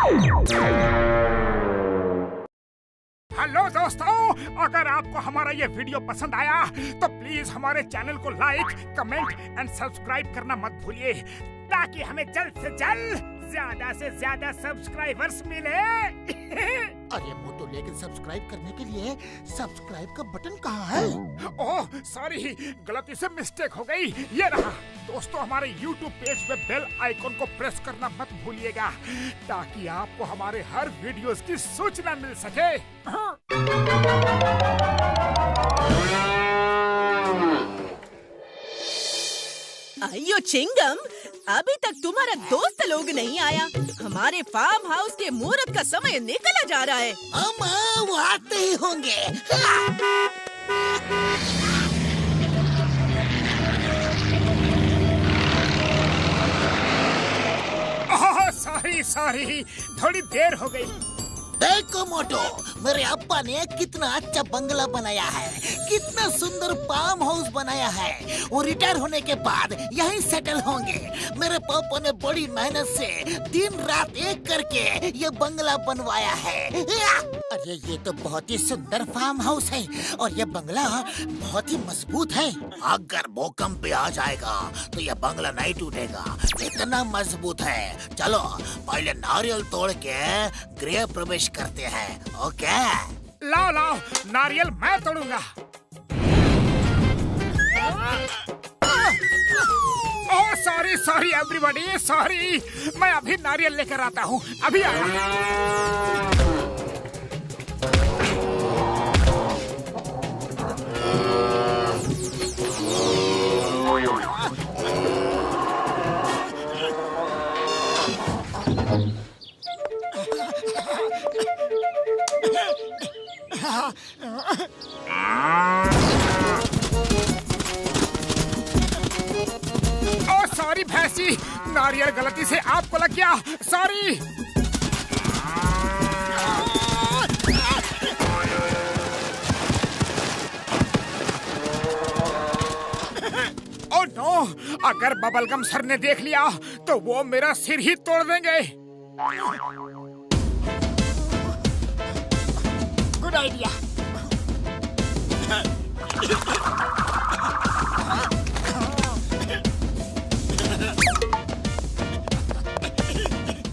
Hello दोस्तों, अगर आपको हमारा ये वीडियो पसंद आया तो प्लीज हमारे चैनल को लाइक, कमेंट एंड सब्सक्राइब करना मत भूलिए, ताकि हमें जल्द से जल्द ज्यादा से ज्यादा सब्सक्राइबर्स मिले। अरे मोटू, लेकिन सब्सक्राइब करने के लिए सब्सक्राइब का बटन कहाँ है? ओह सॉरी, गलती से मिस्टेक हो गई। ये रहा। दोस्तों, हमारे YouTube पेज पे बेल आइकॉन को प्रेस करना मत भूलिएगा, ताकि आपको हमारे हर वीडियोस की सूचना मिल सके। अयो चिंगम, अभी तक तुम्हारा दोस्त लोग नहीं आया। हमारे फार्म हाउस के मुहूर्त का समय निकला जा रहा है। वो आते ही होंगे। ओह सॉरी, थोड़ी देर हो गई। देखो मोटो, मेरे अब्बा ने कितना अच्छा बंगला बनाया है, कितना सुंदर फार्म हाउस बनाया है। वो रिटायर होने के बाद यहीं सेटल होंगे। मेरे पापा ने बड़ी मेहनत से दिन रात एक करके ये बंगला बनवाया है। अरे ये तो बहुत ही सुंदर फार्म हाउस है और ये बंगला बहुत ही मजबूत है। अगर भूकंप भी आ जाएगा तो ये बंगला नहीं टूटेगा, इतना मजबूत है। चलो पहले नारियल तोड़ के गृह प्रवेश करते हैं। ओके, लाओ, नारियल मैं तोड़ूंगा। Oh sorry everybody, sorry. मैं अभी नारियल लेकर आता हूँ, अभी आया। ओह सॉरी भैंसी, नारियल गलती से आपको लग गया, सॉरी। ओह नो, अगर बबलगम सर ने देख लिया तो वो मेरा सिर ही तोड़ देंगे। Good idea.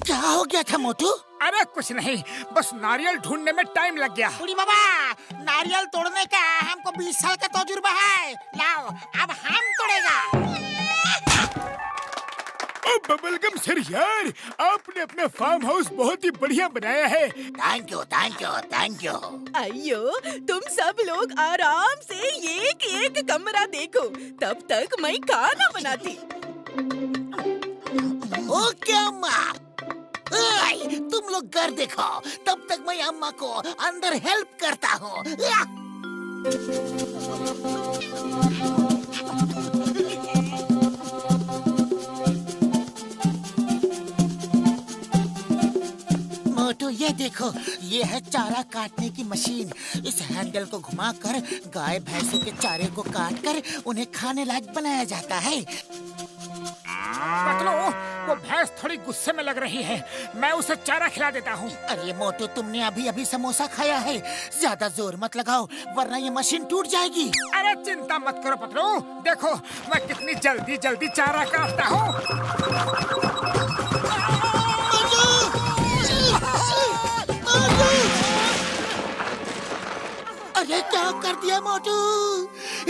क्या हो गया था मोटू? अरे कुछ नहीं, बस नारियल ढूंढने में टाइम लग गया। बुढ़ी बाबा, नारियल तोड़ने का हमको 20 साल का तजुर्बा है। लाओ, अब हम तोड़ेगा। बबलगम सर यार, आपने अपना फार्म हाउस बहुत ही बढ़िया बनाया है। Thank you. अयो, तुम सब लोग आराम से एक कमरा देखो, तब तक मैं खाना बनाती। ओके अम्मा। तुम लोग घर देखो, तब तक मैं अम्मा को अंदर हेल्प करता हूँ। मोटू ये देखो, ये है चारा काटने की मशीन। इस हैंडल को घुमाकर गाय भैंसों के चारे को काटकर उन्हें खाने लायक बनाया जाता है। पतलू, वो भैंस थोड़ी गुस्से में लग रही है, मैं उसे चारा खिला देता हूँ। अरे मोटू, तुमने अभी समोसा खाया है, ज्यादा जोर मत लगाओ वरना ये मशीन टूट जाएगी। अरे चिंता मत करो पतलू, देखो मैं कितनी जल्दी चारा काटता हूँ। अरे क्या कर दिया मोटू?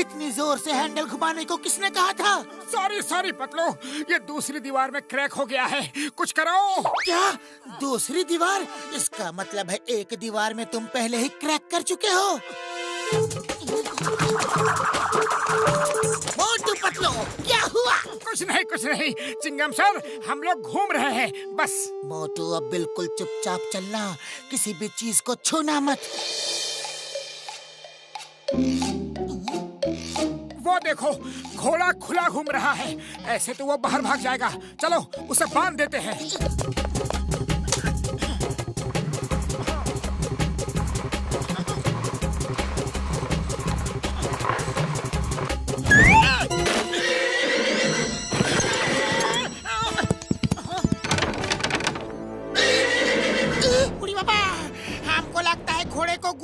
इतनी जोर से हैंडल घुमाने को किसने कहा था? सॉरी पतलू, ये दूसरी दीवार में क्रैक हो गया है, कुछ करो। क्या दूसरी दीवार? इसका मतलब है एक दीवार में तुम पहले ही क्रैक कर चुके हो। मोटू पतलू, क्या हुआ? कुछ नहीं चिंगम सर, हम लोग घूम रहे हैं बस। मोटू अब बिल्कुल चुपचाप चलना, किसी भी चीज को छूना मत। वो देखो, घोड़ा खुला घूम रहा है, ऐसे तो वो बाहर भाग जाएगा। चलो उसे बांध देते हैं।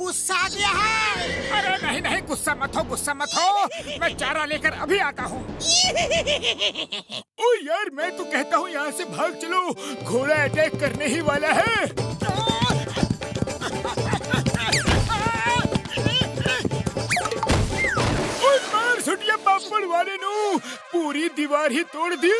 गुस्सा आ गया है। अरे नहीं नहीं, गुस्सा मत हो, गुस्सा मत हो। मैं चारा लेकर अभी आता हूँ। ओ यार, मैं तो कहता हूँ यहाँ से भाग चलो, घोड़ा अटैक करने ही वाला है। ओए मार सुटिया पापड़ वाले नु, पूरी दीवार ही तोड़ दी।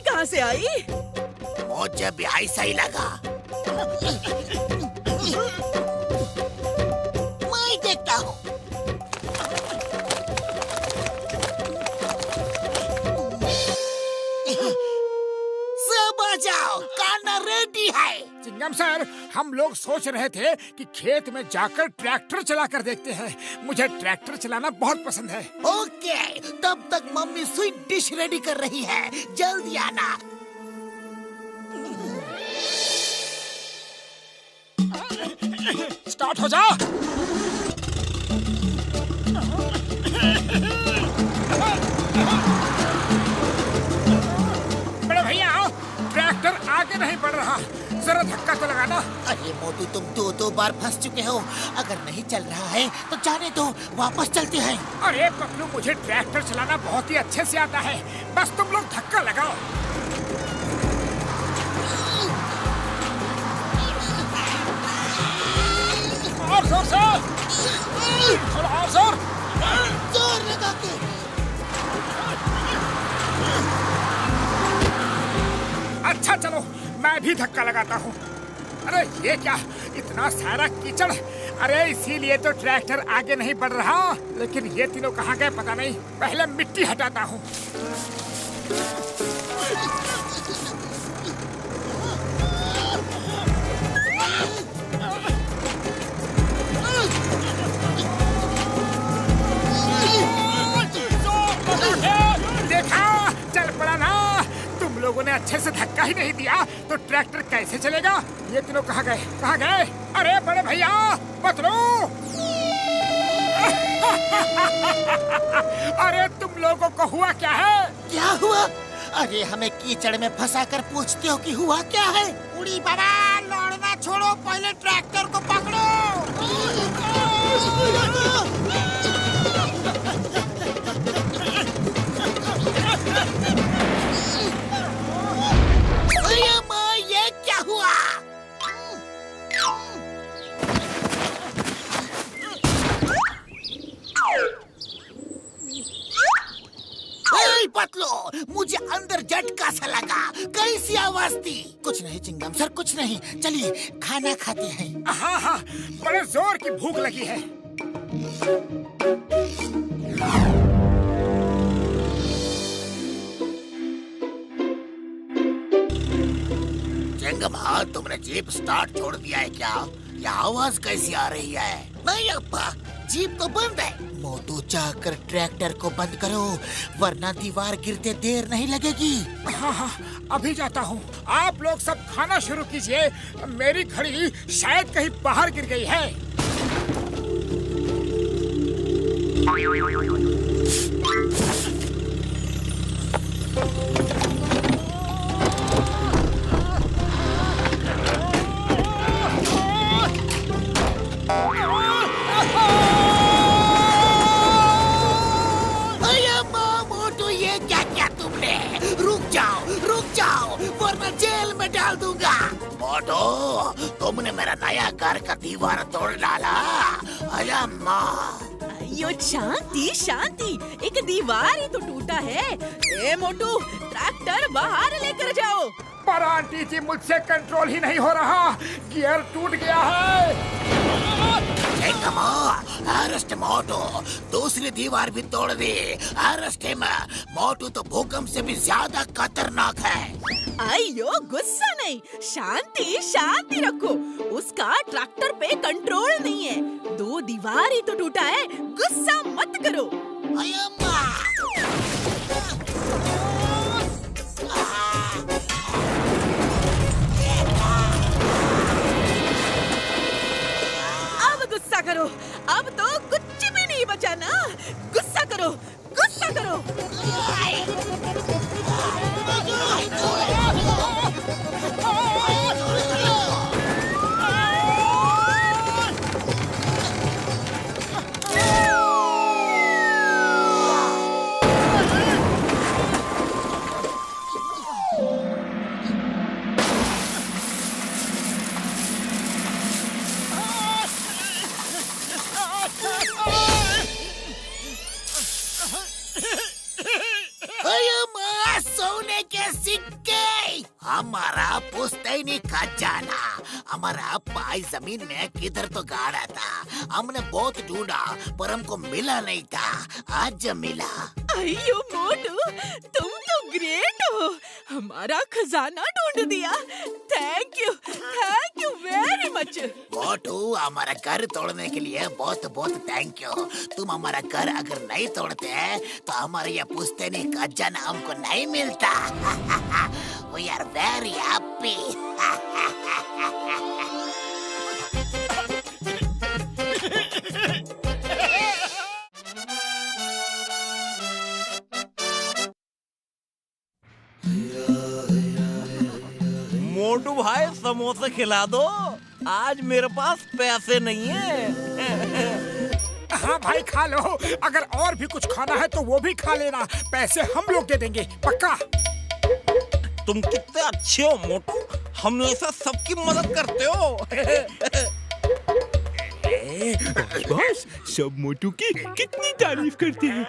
कहाँ से आई? मुझे भी ऐसा ही लगा। मैं देखता हूँ। सब आ जाओ, खाना रेडी है। चिंगम सर, हम लोग सोच रहे थे कि खेत में जाकर ट्रैक्टर चलाकर देखते हैं। मुझे ट्रैक्टर चलाना बहुत पसंद है। ओके, तब तक मम्मी स्वीट डिश रेडी कर रही है, जल्दी आना। स्टार्ट हो जा। बड़े भैया, ट्रैक्टर आगे नहीं बढ़ रहा, जरा धक्का तो लगाना। अरे मोटू, तुम दो बार फंस चुके हो। अगर नहीं चल रहा है तो जाने दो, वापस चलते हैं। अरे पपलू, मुझे ट्रैक्टर चलाना बहुत ही अच्छे से आता है, बस तुम लोग धक्का लगाओ। और जोर से, थोड़ा और जोर, जोर लगा के। अच्छा चलो, मैं भी धक्का लगाता हूँ। अरे ये क्या, इतना सारा कीचड़। अरे इसीलिए तो ट्रैक्टर आगे नहीं बढ़ रहा। लेकिन ये तीनों कहाँ गए पता नहीं। पहले मिट्टी हटाता हूँ। देखा, चल पड़ा ना। तुम लोगों ने अच्छे से धक्का ही नहीं दिया तो ट्रैक्टर कैसे चलेगा। ये तीनों कहाँ गए, कहाँ गए? अरे बड़े भैया, पतलू। अरे तुम लोगों को हुआ क्या है? क्या हुआ? अरे हमें कीचड़ में फंसा कर पूछते हो कि हुआ क्या है? उड़ी बाबा, लौड़ना छोड़ो, पहले ट्रैक्टर को पकड़ो। अरे माँ, ये क्या हुआ? पतलो, मुझे अंदर झटका सा लगा। कैसी आवाज थी? कुछ नहीं चिंगम सर, कुछ नहीं। चलिए खाना खाते हैं। हाँ हाँ, बड़े जोर की भूख लगी है। चिंगम, हाँ तुमने जीप स्टार्ट छोड़ दिया है क्या? ये आवाज कैसी आ रही है? नहीं अब्बा, जीप तो बंद है। मोटू, जाकर ट्रैक्टर को बंद करो, वरना दीवार गिरते देर नहीं लगेगी। हाँ हाँ, अभी जाता हूँ। आप लोग सब खाना शुरू कीजिए। मेरी घड़ी शायद कहीं बाहर गिर गई है। वरना जेल में डाल दूंगा। मोटू, तुमने मेरा नया घर का दीवार तोड़ डाला। अय्या अयो शांति शांति, एक दीवार ही तो टूटा है। ए मोटू, ट्रैक्टर बाहर लेकर जाओ। पर आंटी जी, मुझसे कंट्रोल ही नहीं हो रहा, गियर टूट गया है। अरेस्ट मोटू, दूसरी दीवार भी तोड़ दी। Arrest him. मोटू तो भूकंप से भी ज्यादा खतरनाक है। अयो गुस्सा नहीं, शांति शांति रखो। उसका ट्रैक्टर पे कंट्रोल नहीं है। दो दीवार ही तो टूटा है, गुस्सा मत करो। अब गुस्सा करो, अब तो कुछ भी नहीं बचा ना। गुस्सा करो, गुस्सा करो। सोने के सिक्के, हमारा पुश्तैनी खजाना। हमारा भाई जमीन में किधर तो गाड़ा था। हमने बहुत ढूंढा पर हमको मिला नहीं था। आज मिला। अयो मोटू, तुम तो ग्रेट हो, हमारा खजाना ढूंढ दिया। Thank you very much. Motu, हमारा घर तोड़ने के लिए बहुत बहुत थैंक यू। तुम हमारा घर अगर नहीं तोड़ते तो हमारा ये पुश्तैनी खजाना हमको नहीं मिलता। We are very happy. मोटू भाई, समोसे खिला दो, आज मेरे पास पैसे नहीं है। हाँ भाई, खा लो। अगर और भी कुछ खाना है तो वो भी खा लेना। पैसे हम लोग दे देंगे, पक्का। तुम कितने अच्छे हो मोटू, हमेशा सबकी मदद करते हो। बस सब मोटू की कितनी तारीफ करते हैं।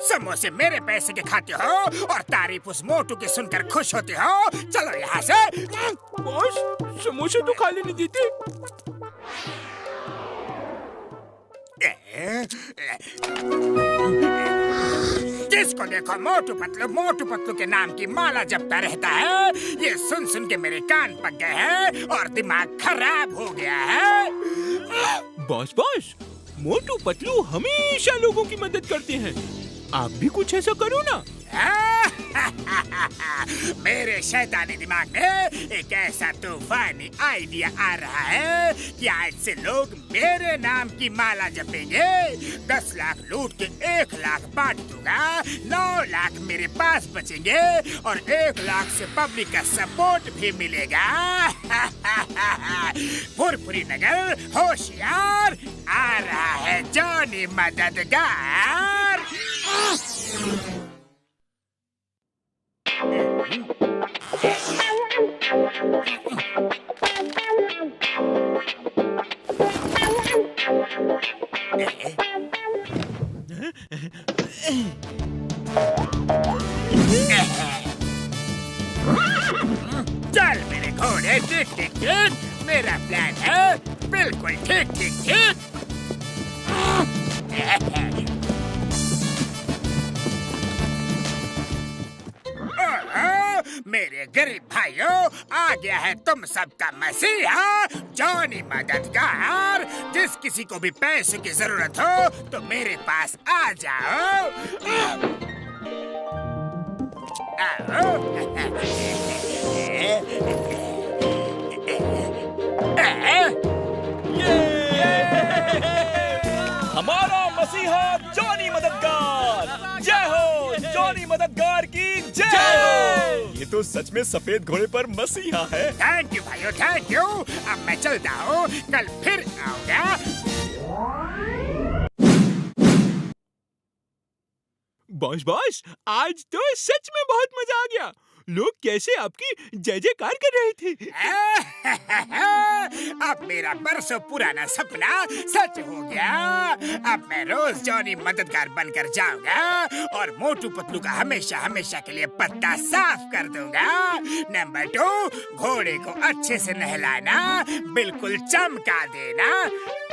समोसे मेरे पैसे के खाते हो और तारीफ उस मोटू की सुनकर खुश होते हो। चलो यहाँ से। बॉस, समोसे तो खा लेने देते। जिसको देखो मोटू पतलू के नाम की माला जपता रहता है। ये सुन सुन के मेरे कान पक गए हैं और दिमाग खराब हो गया है। बॉस, मोटू पतलू हमेशा लोगों की मदद करते हैं। आप भी कुछ ऐसा करो ना। मेरे शैतानी दिमाग में एक ऐसा तूफानी आइडिया आ रहा है कि आज से लोग मेरे नाम की माला जपेंगे। 10 लाख लूट के 1 लाख बांट दूंगा। 9 लाख मेरे पास बचेंगे और 1 लाख से पब्लिक का सपोर्ट भी मिलेगा। फुरफुरी नगर होशियार, आ रहा है जॉनी मददगार। चल मेरे घोड़े, टिक टिक टिक, मेरा प्लान है बिल्कुल ठीक ठीक ठीक। मेरे गरीब भाइयों, आ गया है तुम सबका मसीहा, जॉनी मददगार। जिस किसी को भी पैसे की जरूरत हो तो मेरे पास आ जाओ। हमारा मसीहा जॉनी मददगार, जय हो जॉनी मददगार की जय हो। ये तो सच में सफेद घोड़े पर मसीहा है। थैंक यू भाइयों, थैंक यू। अब मैं चलता हूँ, कल फिर आऊंगा। बॉस, आज तो सच में बहुत मजा आ गया। लोग कैसे आपकी जय जयकार कर रहे थे। अब मेरा बरसों पुराना सपना सच हो गया। अब मैं रोज जॉनी मददगार बनकर जाऊंगा और मोटू पतलू का हमेशा हमेशा के लिए पत्ता साफ कर दूंगा। नंबर 2, घोड़े को अच्छे से नहलाना, बिल्कुल चमका देना।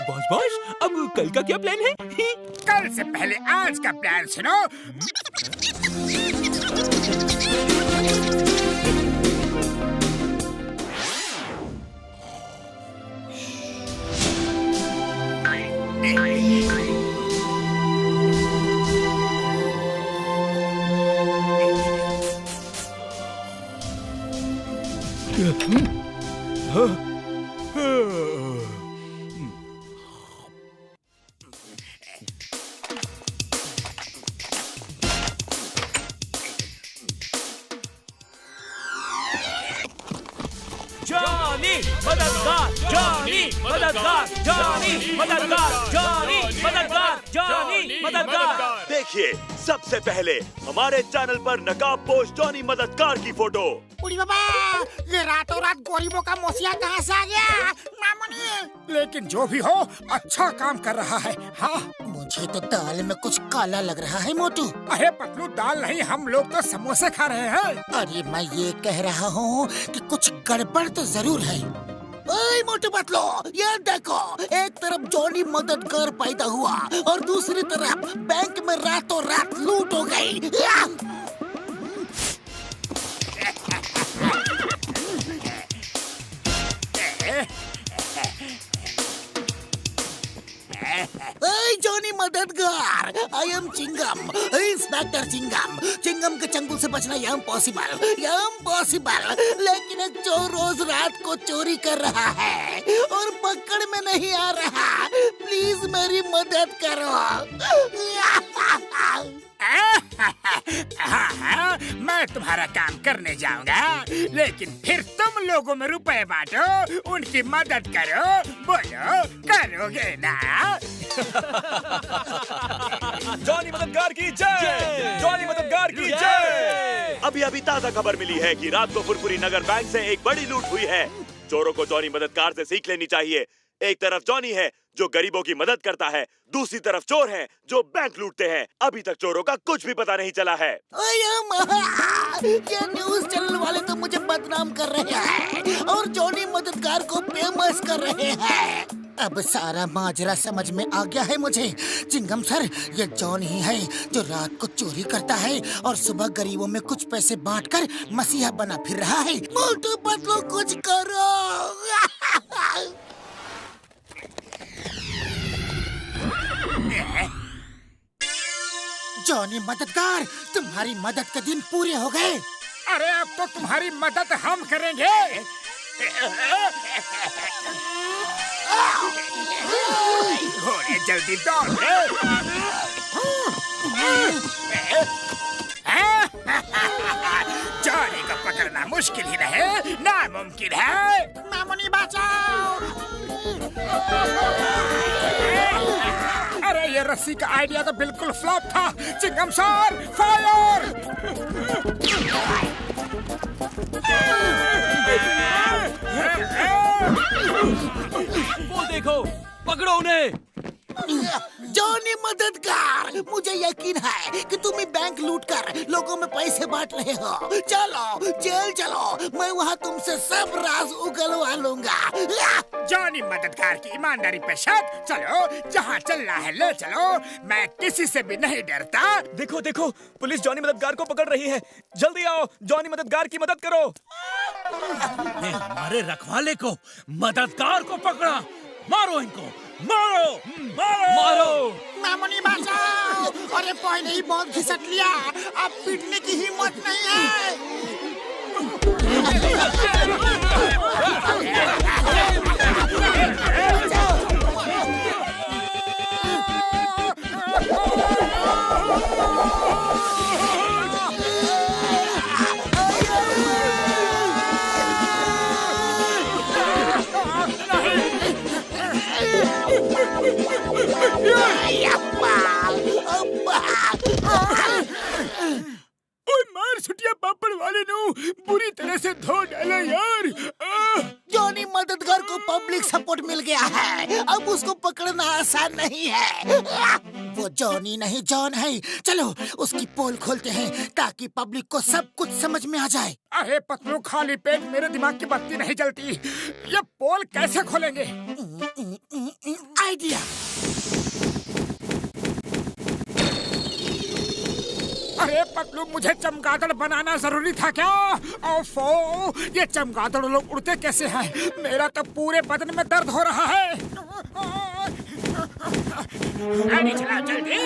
बॉस, अब कल का क्या प्लान है? कल से पहले आज का प्लान सुनो। जॉनी मददगार, जॉनी मददगार, जॉनी मददगार, जॉनी मददगार, जॉनी मददगार। देखिए सबसे पहले हमारे चैनल पर नकाबपोश जॉनी मददगार की फोटो। उड़ी बाबा, ये रातों रात गरीबों का मोसिया कहाँ से आ गया? मामूनी। लेकिन जो भी हो, अच्छा काम कर रहा है। हाँ, मुझे तो दाल में कुछ काला लग रहा है मोटू। अरे पतलू, दाल नहीं, हम लोग तो समोसे खा रहे हैं। अरे मैं ये कह रहा हूँ कि कुछ गड़बड़ तो जरूर है। ओए मोटू पतलू, ये देखो, एक तरफ जॉनी मददगार पैदा हुआ और दूसरी तरफ बैंक में रातों रात लूट हो गई। जॉनी मददगार, I am Chingam, inspector Chingam. Chingam के चंगुल से बचना इम्पॉसिबल, इम्पॉसिबल। लेकिन एक चोर रोज रात को चोरी कर रहा है और पकड़ में नहीं आ रहा। प्लीज मेरी मदद करो। हाँ, मैं तुम्हारा काम करने जाऊंगा, लेकिन फिर तुम लोगों में रुपए बांटो, उनकी मदद करो। बोलो, करोगे ना? जॉनी मददगार की जय, जॉनी मददगार की जय। अभी ताजा खबर मिली है कि रात को फुरफुरी नगर बैंक से एक बड़ी लूट हुई है। चोरों को जॉनी मददगार से सीख लेनी चाहिए। एक तरफ जॉनी है जो गरीबों की मदद करता है, दूसरी तरफ चोर हैं जो बैंक लूटते हैं। अभी तक चोरों का कुछ भी पता नहीं चला है। ये न्यूज़ चैनल वाले तो मुझे बदनाम कर रहे हैं और जॉनी मददगार को फेमस कर रहे हैं। अब सारा माजरा समझ में आ गया है मुझे। चिंगम सर, ये जॉन ही है जो रात को चोरी करता है और सुबह गरीबों में कुछ पैसे बांटकर मसीहा बना फिर रहा है। मोटू पतलू, कुछ करो। जॉनी मददगार, तुम्हारी मदद के दिन पूरे हो गए। अरे अब तो तुम्हारी मदद हम करेंगे। घोड़े जल्दी दौड़े। जॉनी को पकड़ना मुश्किल ही नहीं, नामुमकिन है। मामूनी बचाओ। अरे ये रस्सी का आइडिया तो बिल्कुल फ्लॉप था। Chingam sir, fire! वो देखो, पकड़ो उन्हें। जॉनी मददगार, मुझे यकीन है कि तुम ही बैंक लूटकर लोगों में पैसे बांट रहे हो। चलो जेल चलो, मैं वहाँ तुमसे सब राज उगलवा लूंगा। जॉनी मददगार की ईमानदारी पे शक। चलो, जहाँ चलना है ले चलो, मैं किसी से भी नहीं डरता। देखो देखो, पुलिस जॉनी मददगार को पकड़ रही है। जल्दी आओ, जॉनी मददगार की मदद करो। हमारे रखवाले को, मददगार को पकड़ा। मारो इनको, मारो, मारो, मारो। मामूनी बचाओ। अरे पहले ही बहुत घिसट लिया, अब पीटने की हिम्मत नहीं है। मार छुटिया पापड़ वाले नु बुरी तरह से धो डाला यार। जॉनी मददगार को पब्लिक सपोर्ट मिल गया है, अब उसको पकड़ना आसान नहीं है। वो जॉनी नहीं जॉन है। चलो उसकी पोल खोलते हैं ताकि पब्लिक को सब कुछ समझ में आ जाए। अरे पतलू, खाली पेट मेरे दिमाग की बत्ती नहीं जलती। ये पोल कैसे खोलेंगे? आइडिया। अरे पतलू, मुझे चमगादड़ बनाना जरूरी था क्या? ओफो, ये चमगादड़ लोग उड़ते कैसे हैं? मेरा तो पूरे बदन में दर्द हो रहा है। गाड़ी चला जल्दी।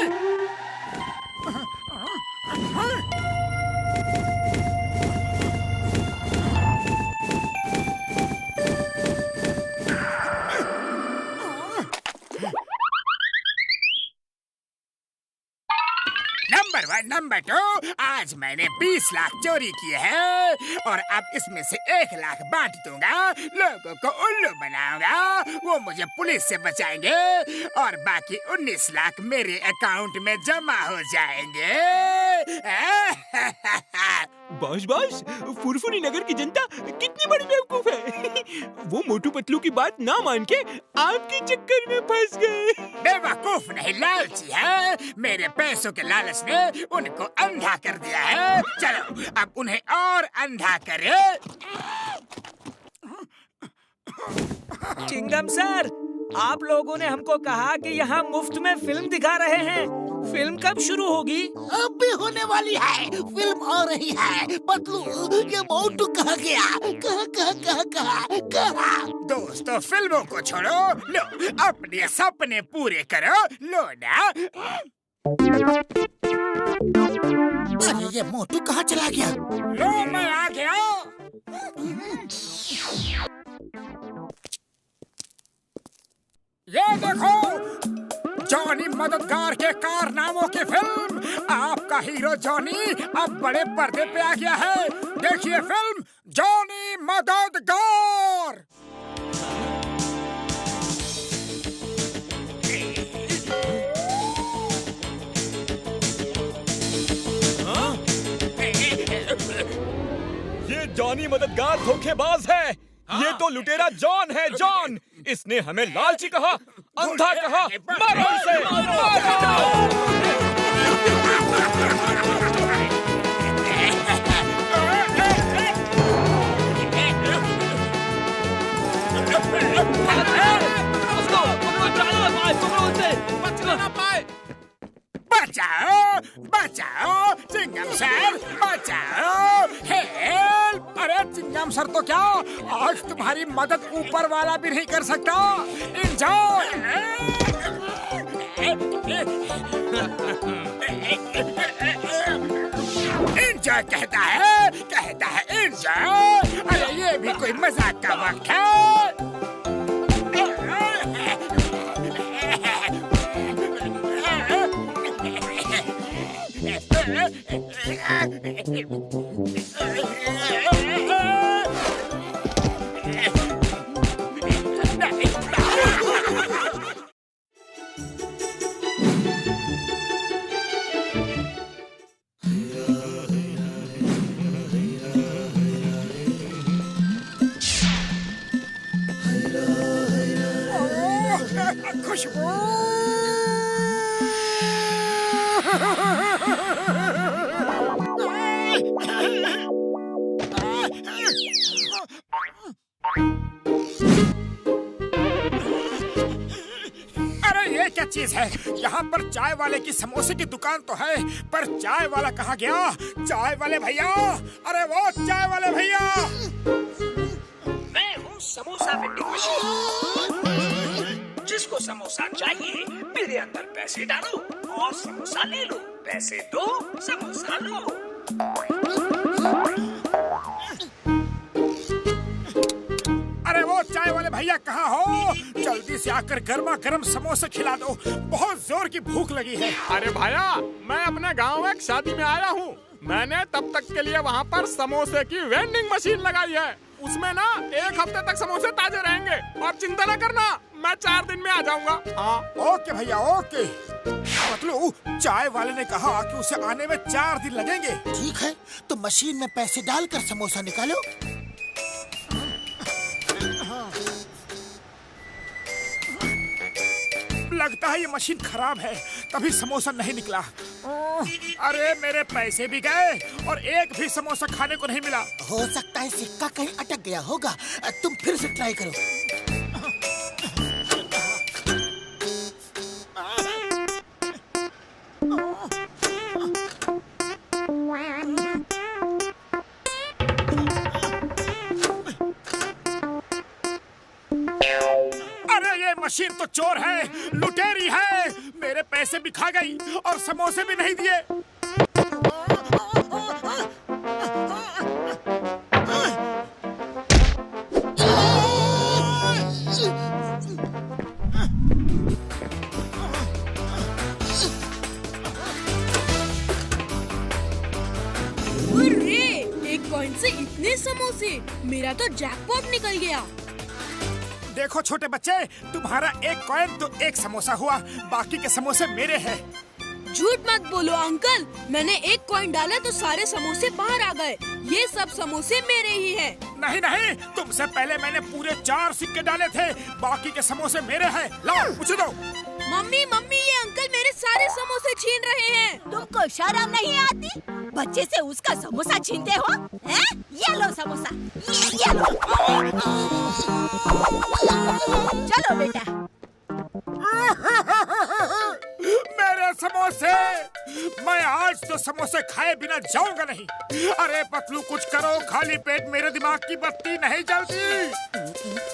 नंबर 1, नंबर 2, आज मैंने 20 लाख चोरी किए हैं और अब इसमें से 1 लाख बांट दूंगा, लोगों को उल्लू बनाऊंगा, वो मुझे पुलिस से बचाएंगे और बाकी 19 लाख मेरे अकाउंट में जमा हो जाएंगे। बॉस, फुरफुरी नगर की जनता कितनी बड़ी बेवकूफ है। वो मोटू पतलू की बात ना मान के आपके चक्कर में फंस गए। बेवकूफ नहीं, लालची है। मेरे पैसों के लालच ने उनको अंधा कर दिया है। चलो अब उन्हें और अंधा करे। चिंगम सर, आप लोगों ने हमको कहा कि यहाँ मुफ्त में फिल्म दिखा रहे हैं। फिल्म कब शुरू होगी? अब भी होने वाली है, फिल्म आ रही है। पतलू, ये मोटू कहाँ गया? कहाँ? दोस्तों, फिल्मों को छोड़ो, लो अपने सपने पूरे करो, लो ना। अरे ये मोटू कहाँ चला गया? लो मैं आ गया। ये देखो, जॉनी मददगार के कारनामों की फिल्म। आपका हीरो जॉनी अब बड़े पर्दे पे आ गया है। देखिए फिल्म जॉनी मददगार। ये जॉनी मददगार धोखेबाज है। ये तो लुटेरा जॉन है। जॉन, इसने हमें लालची कहा, अंधा कहा। मारो इसे, मारो। बचाओ, बचाओ, चिंगम सर, बचाओ, हेल्प। अरे चिंगम सर तो क्या, आज तुम्हारी मदद ऊपर वाला भी नहीं कर सकता। एंजॉय। एंजॉय कहता है एंजॉय। अरे ये भी कोई मजाक का वक्त है। खुशबू। अरे ये क्या चीज है? यहाँ पर चाय वाले की समोसे की दुकान तो है, पर चाय वाला कहाँ गया? चाय वाले भैया, अरे वो चाय वाले भैया। मैं हूँ समोसा वेंडिंग मशीन। जिसको समोसा चाहिए मेरे अंदर पैसे डालो और समोसा ले लो। पैसे दो, समोसा लो। अरे वो चाय वाले भैया कहाँ हो? जल्दी से आकर गर्मा गर्म समोसे खिला दो, बहुत जोर की भूख लगी है। अरे भैया, मैं अपने गांव में एक शादी में आया हूँ। मैंने तब तक के लिए वहाँ पर समोसे की वेंडिंग मशीन लगाई है। उसमें ना 1 हफ्ते तक समोसे ताजे रहेंगे और चिंता न करना, मैं 4 दिन में आ जाऊंगा। हाँ ओके भैया, ओके। मतलब चाय वाले ने कहा कि उसे आने में 4 दिन लगेंगे। ठीक है, तो मशीन में पैसे डालकर समोसा निकालो। लगता है ये मशीन खराब है, तभी समोसा नहीं निकला। अरे मेरे पैसे भी गए और एक भी समोसा खाने को नहीं मिला। हो सकता है सिक्का कहीं अटक गया होगा। तुम फिर से ट्राई करो। मशीन तो चोर है, लुटेरी है। मेरे पैसे भी खा गई और समोसे भी नहीं दिए। कॉइन से इतने समोसे, मेरा तो जैकपॉट निकल गया। देखो छोटे बच्चे, तुम्हारा एक कॉइन तो एक समोसा हुआ, बाकी के समोसे मेरे हैं। झूठ मत बोलो अंकल, मैंने एक कॉइन डाला तो सारे समोसे बाहर आ गए। ये सब समोसे मेरे ही हैं। नहीं नहीं, तुमसे पहले मैंने पूरे 4 सिक्के डाले थे, बाकी के समोसे मेरे हैं। लाओ मुझे दो। मम्मी मम्मी, ये अंकल मेरे सारे समोसे छीन रहे हैं। तुमको शर्म नहीं आती? बच्चे से उसका समोसा छीनते हो? हैं? ये लो समोसा, ये लो। चलो बेटा। मेरे समोसे, मैं आज तो समोसे खाए बिना जाऊंगा नहीं। अरे पतलू कुछ करो, खाली पेट मेरे दिमाग की बत्ती नहीं जलती।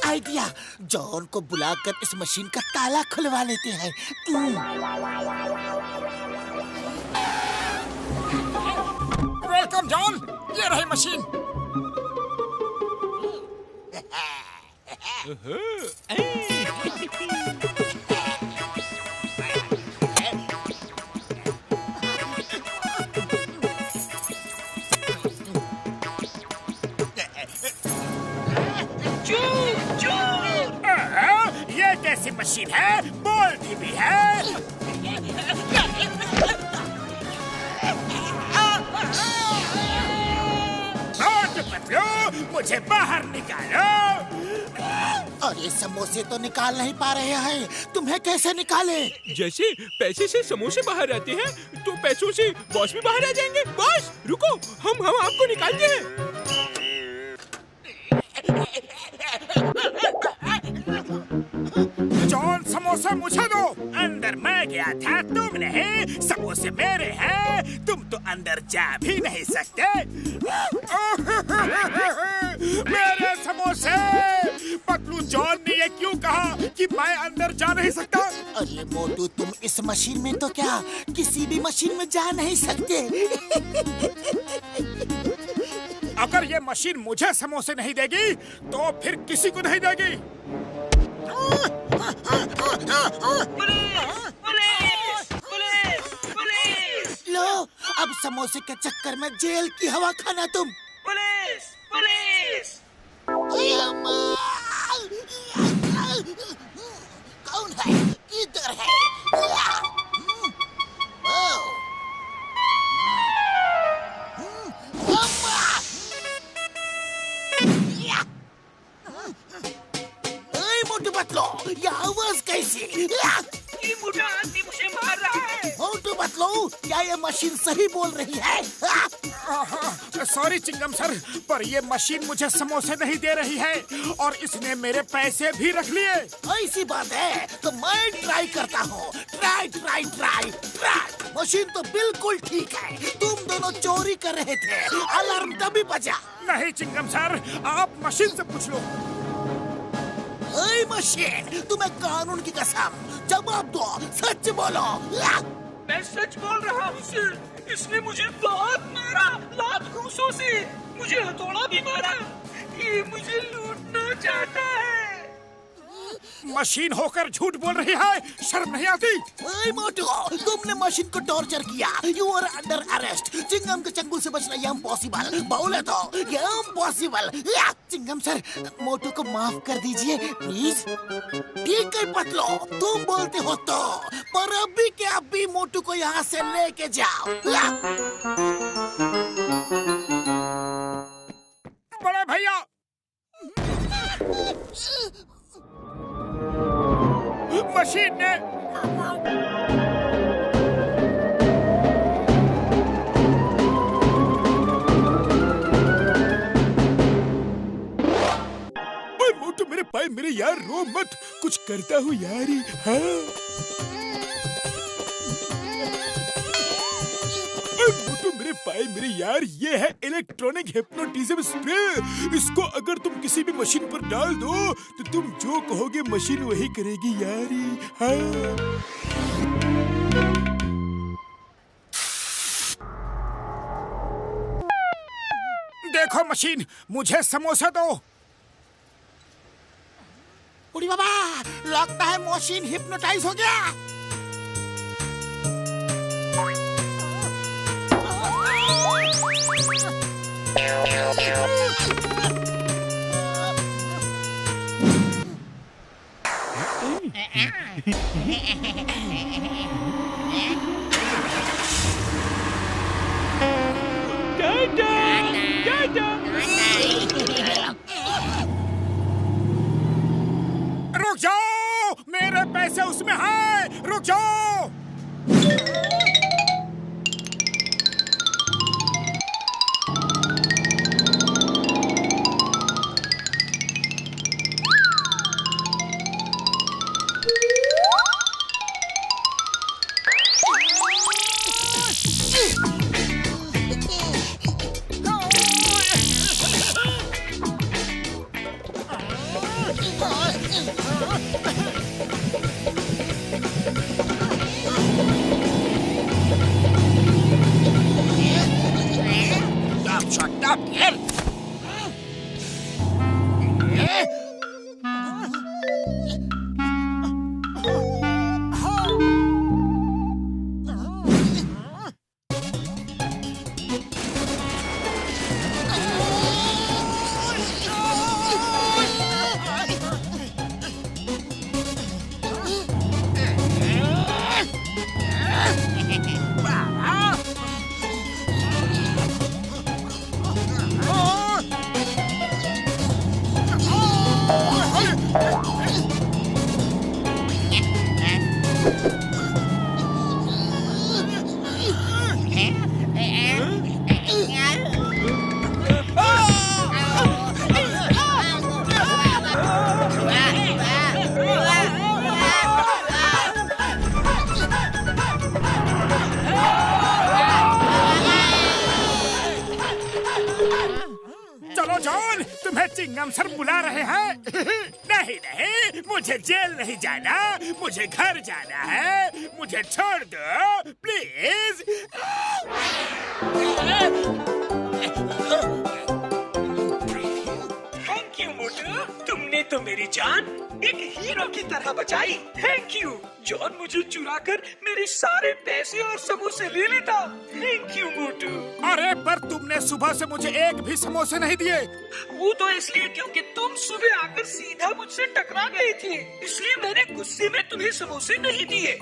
आइडिया, जॉन को बुलाकर इस मशीन का ताला खुलवा लेते हैं। वेलकम जॉन, ये रही मशीन। ये कैसी मशीन है? बोलती भी है। मुझे बाहर निकालो। अरे समोसे तो निकाल नहीं पा रहे हैं, तुम्हें कैसे निकाले? जैसे पैसे से समोसे बाहर आते हैं, तो पैसों से बॉस भी बाहर आ जाएंगे। बॉस रुको, हम आपको निकालते हैं। जॉन समोसा मुझे दो। अंदर मैं गया था, तुम नहीं। समोसे मेरे हैं, तुम तो अंदर जा भी नहीं सकते। मेरे समोसे। पतलू, जॉन ने ये क्यों कहा कि मैं अंदर जा नहीं सकता? अरे मोटू, तुम इस मशीन में तो क्या, किसी भी मशीन में जा नहीं सकते। अगर ये मशीन मुझे समोसे नहीं देगी, तो फिर किसी को नहीं देगी। लो, अब समोसे के चक्कर में जेल की हवा खाना तुम। पुलिस! पुलिस! कौन है? किधर है? मोटू बतलो, ये आवाज कैसी? ये मोटा आदमी मुझे मार रहा है। मोटू बतलो, क्या ये मशीन सही बोल रही है? सॉरी चिंगम सर, पर ये मशीन मुझे समोसे नहीं दे रही है और इसने मेरे पैसे भी रख लिए। ऐसी बात है तो मैं ट्राई करता हूँ। Try try try try. Machine तो बिल्कुल ठीक है, तुम दोनों चोरी कर रहे थे, अलार्म तभी बजा। नहीं चिंगम सर, आप मशीन से पूछ लो। मशीन, तुम्हें कानून की कसम, जवाब दो, सच बोलो। मैं सच बोल रहा हूँ सर, इसने मुझे बहुत मारा, लात घूंसों से, मुझे हथौड़ा भी मारा। ये मुझे लूटना चाहता है। मशीन होकर झूठ बोल रही है, शर्म नहीं आती? मोटू, तुमने मशीन को टॉर्चर किया, you are under arrest. Chingam के चंगुल से बचना ये इम्पॉसिबल, बोले तो ये इम्पॉसिबल। चिंगम सर, मोटू को माफ कर दीजिए प्लीज। ठीक है पतलो, तुम बोलते हो तो, पर अभी के अभी मोटू को यहाँ से लेके जाओ। बड़े भैया, मशीन ने मोटू, मेरे पाए मेरे यार, रो मत, कुछ करता हूँ यारी। हाँ मोटू, मेरे पाए मेरे यार, ये है इलेक्ट्रॉनिक हिप्नोटिज्म स्प्रे। इसको अगर तुम किसी भी मशीन पर डाल दो तो तुम जो कहोगे मशीन वही करेगी यारी। हाँ देखो मशीन, मुझे समोसा दो। उड़ी बाबा, लगता है मशीन हिप्नोटाइज हो गया। रुक जाओ, मेरे पैसे उसमें हैं, रुक जाओ। चलो जॉन, तुम्हें चिंगम सर बुला रहे हैं। नहीं नहीं, मुझे जेल नहीं जाना, मुझे घर जाना है, मुझे छोड़ दो प्लीज। थैंक यू मोटू, तुमने तो मेरी जान एक हीरो की तरह बचाई। Thank you. जॉन मुझे चुराकर मेरे सारे पैसे और समोसे ले लेता। थैंक यू मोटू। अरे पर तुमने सुबह से मुझे एक भी समोसे नहीं दिए। वो तो इसलिए क्योंकि तुम सुबह आकर सीधा मुझसे टकरा गए थे, इसलिए मैंने गुस्से में तुम्हें समोसे नहीं दिए।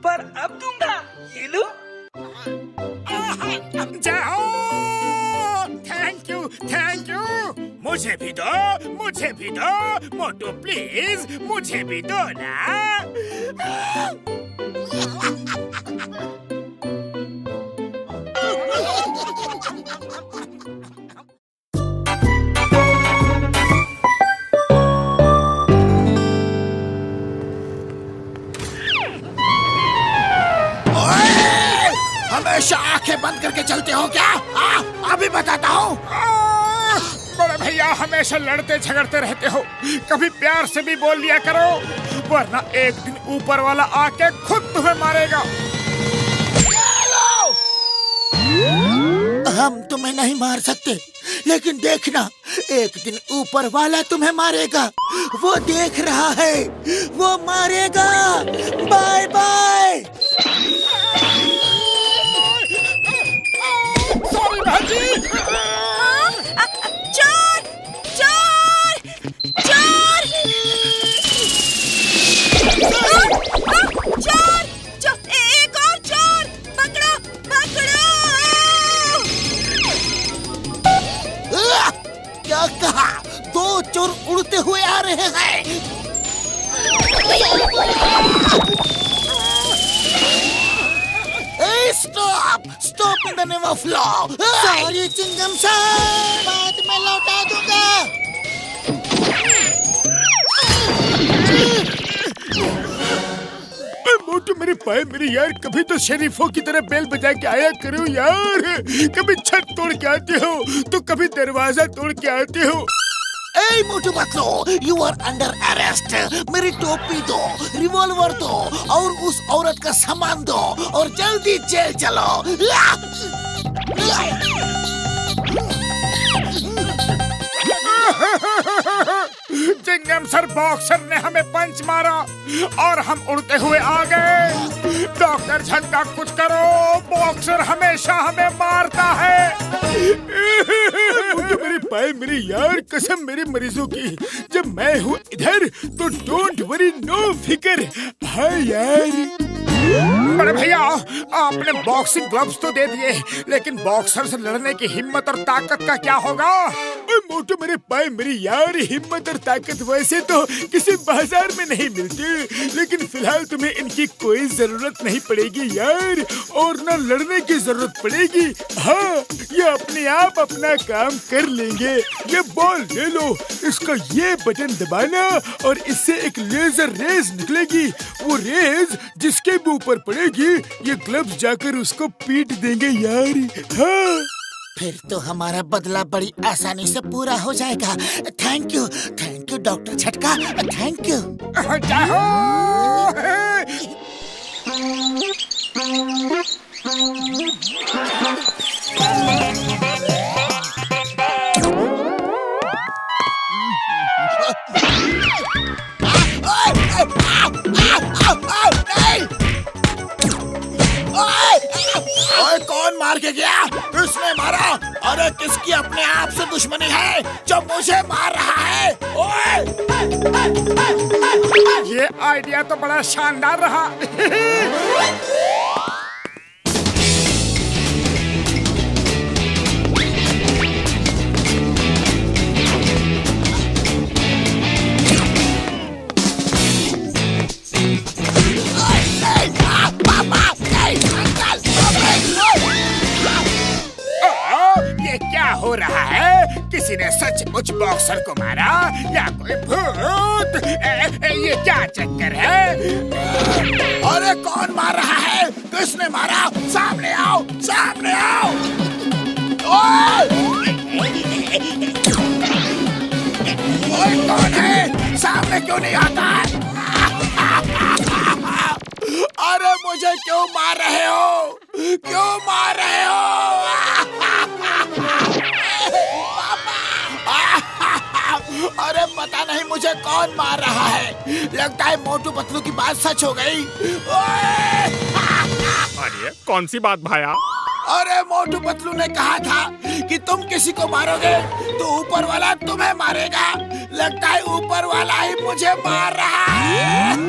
पर अब दूंगा, ये लो। जाओ। Thank you, thank you. मुझे भी दो, मुझे भी दो मोटू प्लीज, मुझे भी दो ना। हमेशा आंखें बंद करके चलते हो क्या? अभी बताता हूँ। बड़े भैया हमेशा लड़ते झगड़ते रहते हो, कभी प्यार से भी बोल लिया करो, वरना एक दिन ऊपर वाला आके खुद तुम्हें मारेगा। हम तुम्हें नहीं मार सकते, लेकिन देखना एक दिन ऊपर वाला तुम्हें मारेगा। वो देख रहा है, वो मारेगा। Bye bye. सॉरी भाजी। चोर चोर चोर चोर चोर, एक और चोर, पकड़ो पकड़ो। क्या कहा? दो चोर उड़ते हुए आ रहे हैं। Stop stop in the name of law. Sorry Chingam sir, बाद में लौटा दूंगा। मोटू मेरे पाए मेरे यार, कभी तो शरीफों की तरह बेल बजा के आया करो यार। कभी छत तोड़ के आते हो तो कभी दरवाजा तोड़ के आते हो। ए Motu Patlu, you are under arrest. मेरी टोपी दो, रिवॉल्वर दो और उस औरत का सामान दो और जल्दी जेल चलो। चिंगम सर बॉक्सर ने हमें पंच मारा और हम उड़ते हुए आ गए। डॉक्टर झटका कुछ करो, बॉक्सर हमेशा हमें मारता है। पाए मेरे यार, कसम मेरे मरीजों की, जब मैं हूँ इधर तो डोंट वरी, नो फिकर। हाँ यार। बड़े भैया, आपने बॉक्सिंग ग्लव्स तो दे दिए, लेकिन बॉक्सर से लड़ने की हिम्मत और ताकत का क्या होगा? मोटू मेरे पाए मेरे यार, हिम्मत और ताकत वैसे तो किसी बाजार में नहीं मिलती, लेकिन फिलहाल तुम्हें इनकी कोई जरूरत नहीं पड़ेगी यार, और न लड़ने की जरूरत पड़ेगी। हाँ, ये अपने आप अपना काम कर लेंगे। ये बॉल ले लो, इसका ये बटन दबाना और इससे एक लेजर रेज निकलेगी। वो रेज जिसके भी ऊपर पड़ेगी, ये ग्लव्स जाकर उसको पीट देंगे यार। हाँ, फिर तो हमारा बदला बड़ी आसानी से पूरा हो जाएगा। थैंक यू डॉक्टर झटका, थैंक यू। ओए, कौन मार के गया? किसने मारा? अरे किसकी अपने आप से दुश्मनी है जो मुझे मार रहा है? ओए! ये आइडिया तो बड़ा शानदार रहा। क्या हो रहा है? किसी ने सचमुच बॉक्सर को मारा या कोई भूत? ये क्या चक्कर है? अरे कौन मार रहा है? किसने मारा? सामने आओ, सामने आओ। ओए कौन है? सामने क्यों नहीं आता? अरे मुझे क्यों मार रहे हो? क्यों मार रहे हो? अरे पता नहीं मुझे कौन मार रहा है। लगता है मोटू पतलू की बात सच हो गई। अरे कौन सी बात भाया? अरे मोटू पतलू ने कहा था कि तुम किसी को मारोगे तो ऊपर वाला तुम्हें मारेगा। लगता है ऊपर वाला ही मुझे मार रहा है।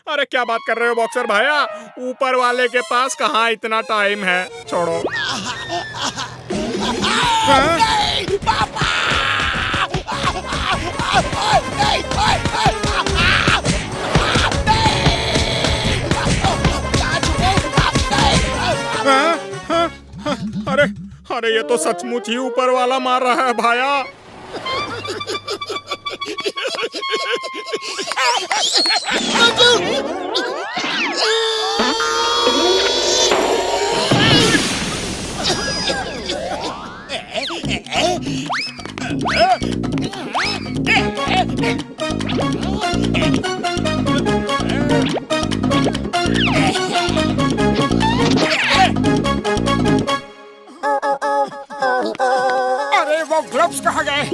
अरे क्या बात कर रहे हो बॉक्सर भाया? ऊपर वाले के पास कहाँ इतना टाइम है, छोड़ो। नहीं, पापा! अरे ये तो सचमुच ही ऊपर वाला मार रहा है भाया। अरे वो ग्लव्स कहाँ गए?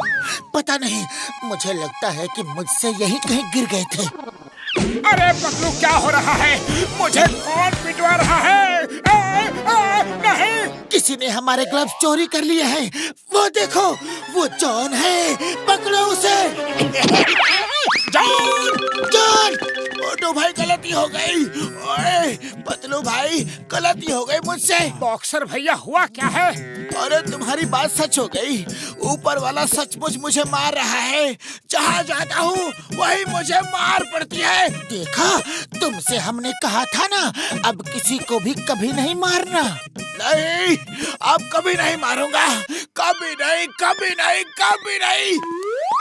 पता नहीं, मुझे लगता है कि मुझसे यहीं कहीं गिर गए थे। अरे पतलू, क्या हो रहा है? मुझे कौन पिटवा रहा है? नहीं, किसी ने हमारे ग्लव्स चोरी कर लिए हैं। वो देखो, वो जॉन है, पकड़ो उसे। जॉन! मोटू भाई गलती हो गई। ओए पतलू भाई, गलती हो गई मुझसे। बॉक्सर भैया, हुआ क्या है? अरे तुम्हारी बात सच हो गई। ऊपर वाला सचमुच मुझे मार रहा है। जहाँ जाता हूँ वही मुझे मार पड़ती है। देखा, तुमसे हमने कहा था ना, अब किसी को भी कभी नहीं मारना। नहीं, अब कभी नहीं मारूंगा। कभी नहीं, कभी नहीं, कभी नहीं।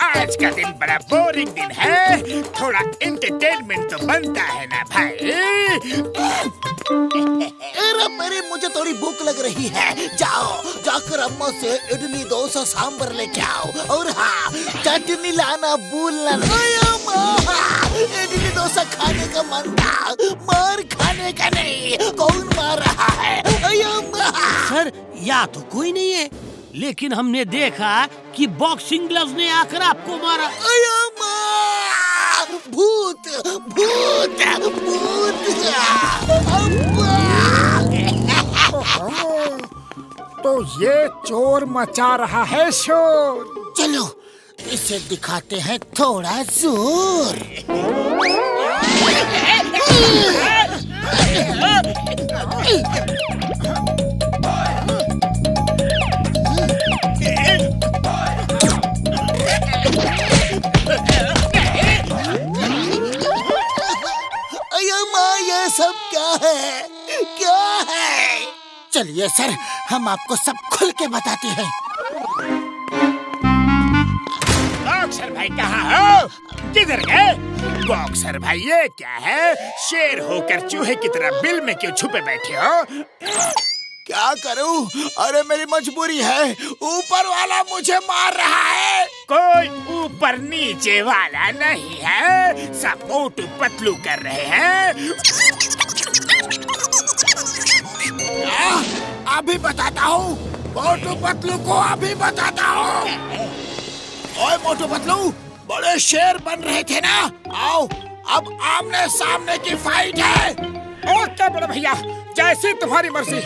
आज का दिन बड़ा बोरिंग दिन है, थोड़ा एंटरटेनमेंट तो बनता है ना भाई। अरे मेरी, मुझे थोड़ी भूख लग रही है। जाओ, जाकर अम्मा से इडली डोसा सांभर लेके आओ, और हाँ, चटनी लाना भूलना। इडली डोसा खाने का मन था, मार खाने का नहीं। कौन मार रहा है? सर, या तो कोई नहीं है, लेकिन हमने देखा कि बॉक्सिंग ग्लव्स ने आकर आपको मारा। भूत, भूत, भूत। तो ये चोर मचा रहा है शोर। चलो इसे दिखाते हैं थोड़ा जोर। अयो माँ, ये सब क्या है? क्या है? चलिए सर, हम आपको सब खुल के बताते हैं। बॉक्सर भाई कहाँ हो? किधर गए? बॉक्सर भाई ये क्या है? शेर होकर चूहे की तरह बिल में क्यों छुपे बैठे हो? क्या करूं? अरे मेरी मजबूरी है, ऊपर वाला मुझे मार रहा है। कोई ऊपर नीचे वाला नहीं है, सब मोटू पतलू कर रहे हैं। अभी बताता हूँ, मोटू पतलू को अभी बताता हूँ। ओए मोटू पतलू, बड़े शेर बन रहे थे ना? आओ, अब आमने सामने की फाइट है। ओके बड़े भैया, जैसी तुम्हारी मर्जी।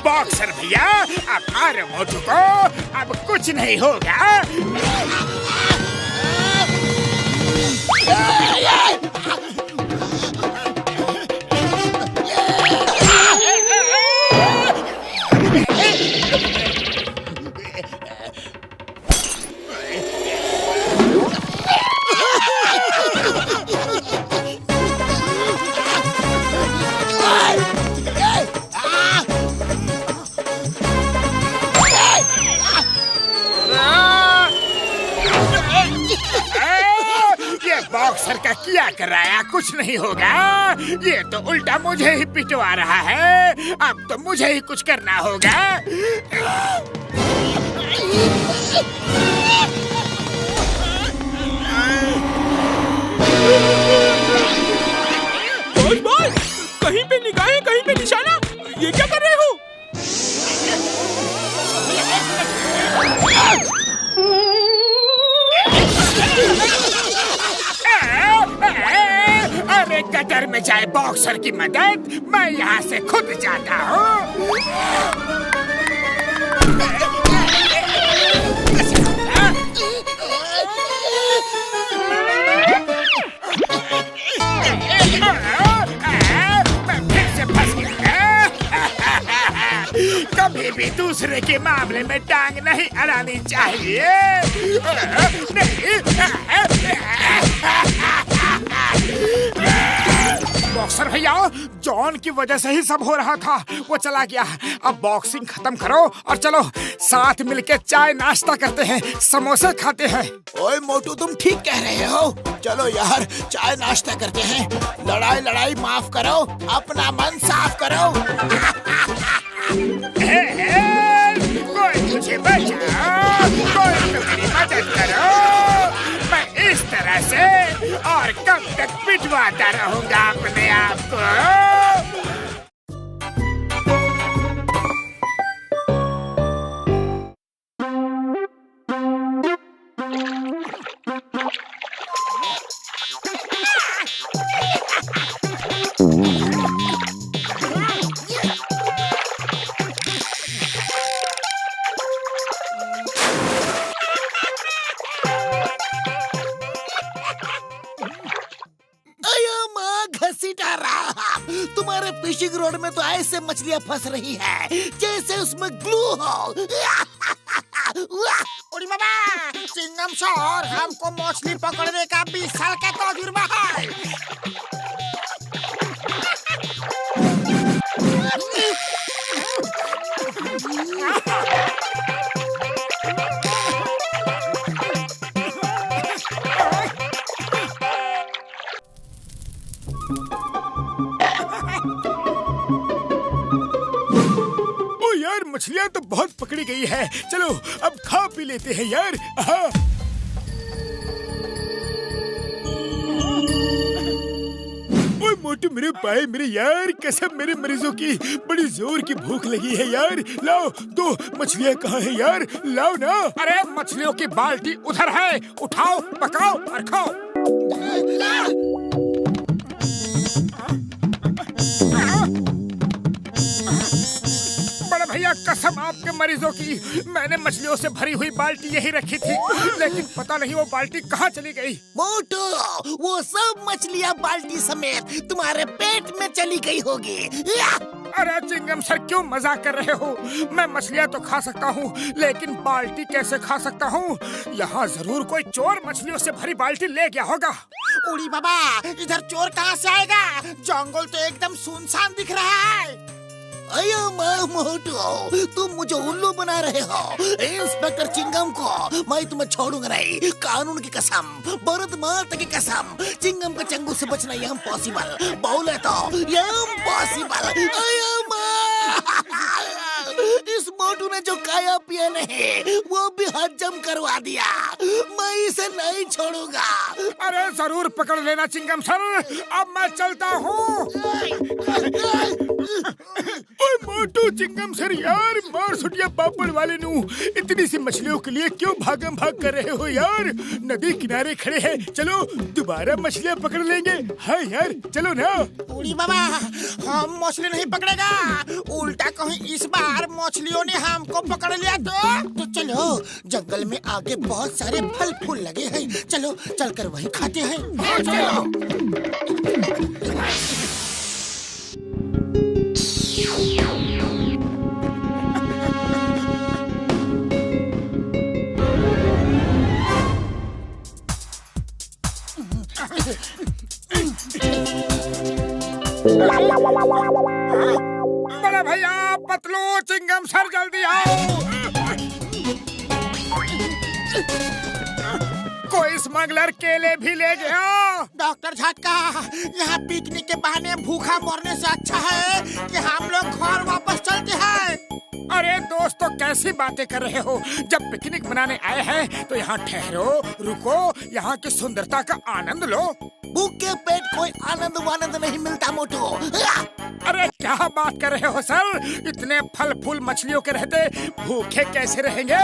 बॉक्सर भैया, अब मारो मोटू को, अब कुछ नहीं होगा। बॉक्सर का किया कराया कुछ नहीं होगा। ये तो उल्टा मुझे ही पिटवा रहा है। अब तो मुझे ही कुछ करना होगा। बॉस, कहीं पे निगाहें, कहीं पे निशाना, ये क्या कर रहे हो? अरे कतर में जाए बॉक्सर की मदद, मैं यहाँ से खुद जाता हूँ। मैं फिर से फंस गया। कभी भी दूसरे के मामले में टांग नहीं अड़ानी चाहिए। नहीं। बॉक्सर भैया, जॉन की वजह से ही सब हो रहा था। वो चला गया। अब बॉक्सिंग खत्म करो और चलो साथ मिलके चाय नाश्ता करते हैं, समोसे खाते हैं। ओए मोटू, तुम ठीक कह रहे हो। चलो यार, चाय नाश्ता करते हैं। लड़ाई माफ करो, अपना मन साफ करो। कोई मुझे बचाओ, कोई तो मेरी मदद करो। मैं इस तरह से और कब तक पिटवाता रहूंगा अपने आप को। तुम्हारे फिशिंग रोड में तो ऐसे मछलियाँ फंस रही है जैसे उसमें ग्लू हो। उड़ी बाबा, चिंगम शोर, हमको मछली पकड़ने का 20 साल का तजुर्बा है। मछलियाँ तो बहुत पकड़ी गई है। चलो अब खा पी लेते हैं यार। ओए मोटू मेरे पाए मेरे यार, कसम मेरे मरीजों की बड़ी जोर की भूख लगी है यार। लाओ तो मछलियाँ कहाँ है यार, लाओ ना। अरे मछलियों की बाल्टी उधर है, उठाओ पकाओ और खाओ। बड़े भैया कसम आपके मरीजों की, मैंने मछलियों से भरी हुई बाल्टी यही रखी थी, लेकिन पता नहीं वो बाल्टी कहाँ चली गई। मोटू, वो सब मछलियाँ बाल्टी समेत तुम्हारे पेट में चली गई होगी। अरे चिंगम सर क्यों मजाक कर रहे हो? मैं मछलियाँ तो खा सकता हूँ, लेकिन बाल्टी कैसे खा सकता हूँ? यहाँ जरूर कोई चोर मछलियों से भरी बाल्टी ले गया होगा। उड़ी बाबा, इधर चोर कहाँ से आएगा? जंगल तो एकदम सुनसान दिख रहा है। अयो मोटू, तुम मुझे उल्लू बना रहे हो। इंस्पेक्टर चिंगम को मैं तुम्हें छोड़ूंगा नहीं, कानून की कसम, भारत माता की कसम। चिंगम के चंगुल से बचना इम्पॉसिबल, बोले तो इम्पॉसिबल। इस मोटू ने जो खाया पिया नहीं वो भी हजम करवा दिया, मैं इसे नहीं छोड़ूंगा। अरे जरूर पकड़ लेना चिंगम सर, अब मैं चलता हूँ। मोटू चिंगम सर यार, मार सुटिया पापड़ वाले नू, इतनी सी मछलियों के लिए क्यों भागम भाग कर रहे हो यार? नदी किनारे खड़े हैं, चलो दोबारा मछलियाँ पकड़ लेंगे। हाँ यार चलो ना। उड़ी बाबा, हम मछली नहीं पकड़ेगा, उल्टा कहीं इस बार मछलियों ने हमको पकड़ लिया तो चलो, जंगल में आगे बहुत सारे फल फूल लगे हैं, चलो चलकर वहीं खाते हैं। बड़े भैया, पतलू, चिंगम सर जल्दी आओ। कोई स्मगलर केले भी ले गया। डॉक्टर झटका, यहाँ पिकनिक के बहाने भूखा मरने से अच्छा है कि हम लोग घर वापस चलते हैं। अरे दोस्तों, कैसी बातें कर रहे हो? जब पिकनिक मनाने आए हैं तो यहाँ ठहरो, रुको, यहाँ की सुंदरता का आनंद लो। भूखे पेट कोई आनंद वानंद नहीं मिलता मोटू। अरे क्या बात कर रहे हो सर? इतने फल फूल मछलियों के रहते भूखे कैसे रहेंगे?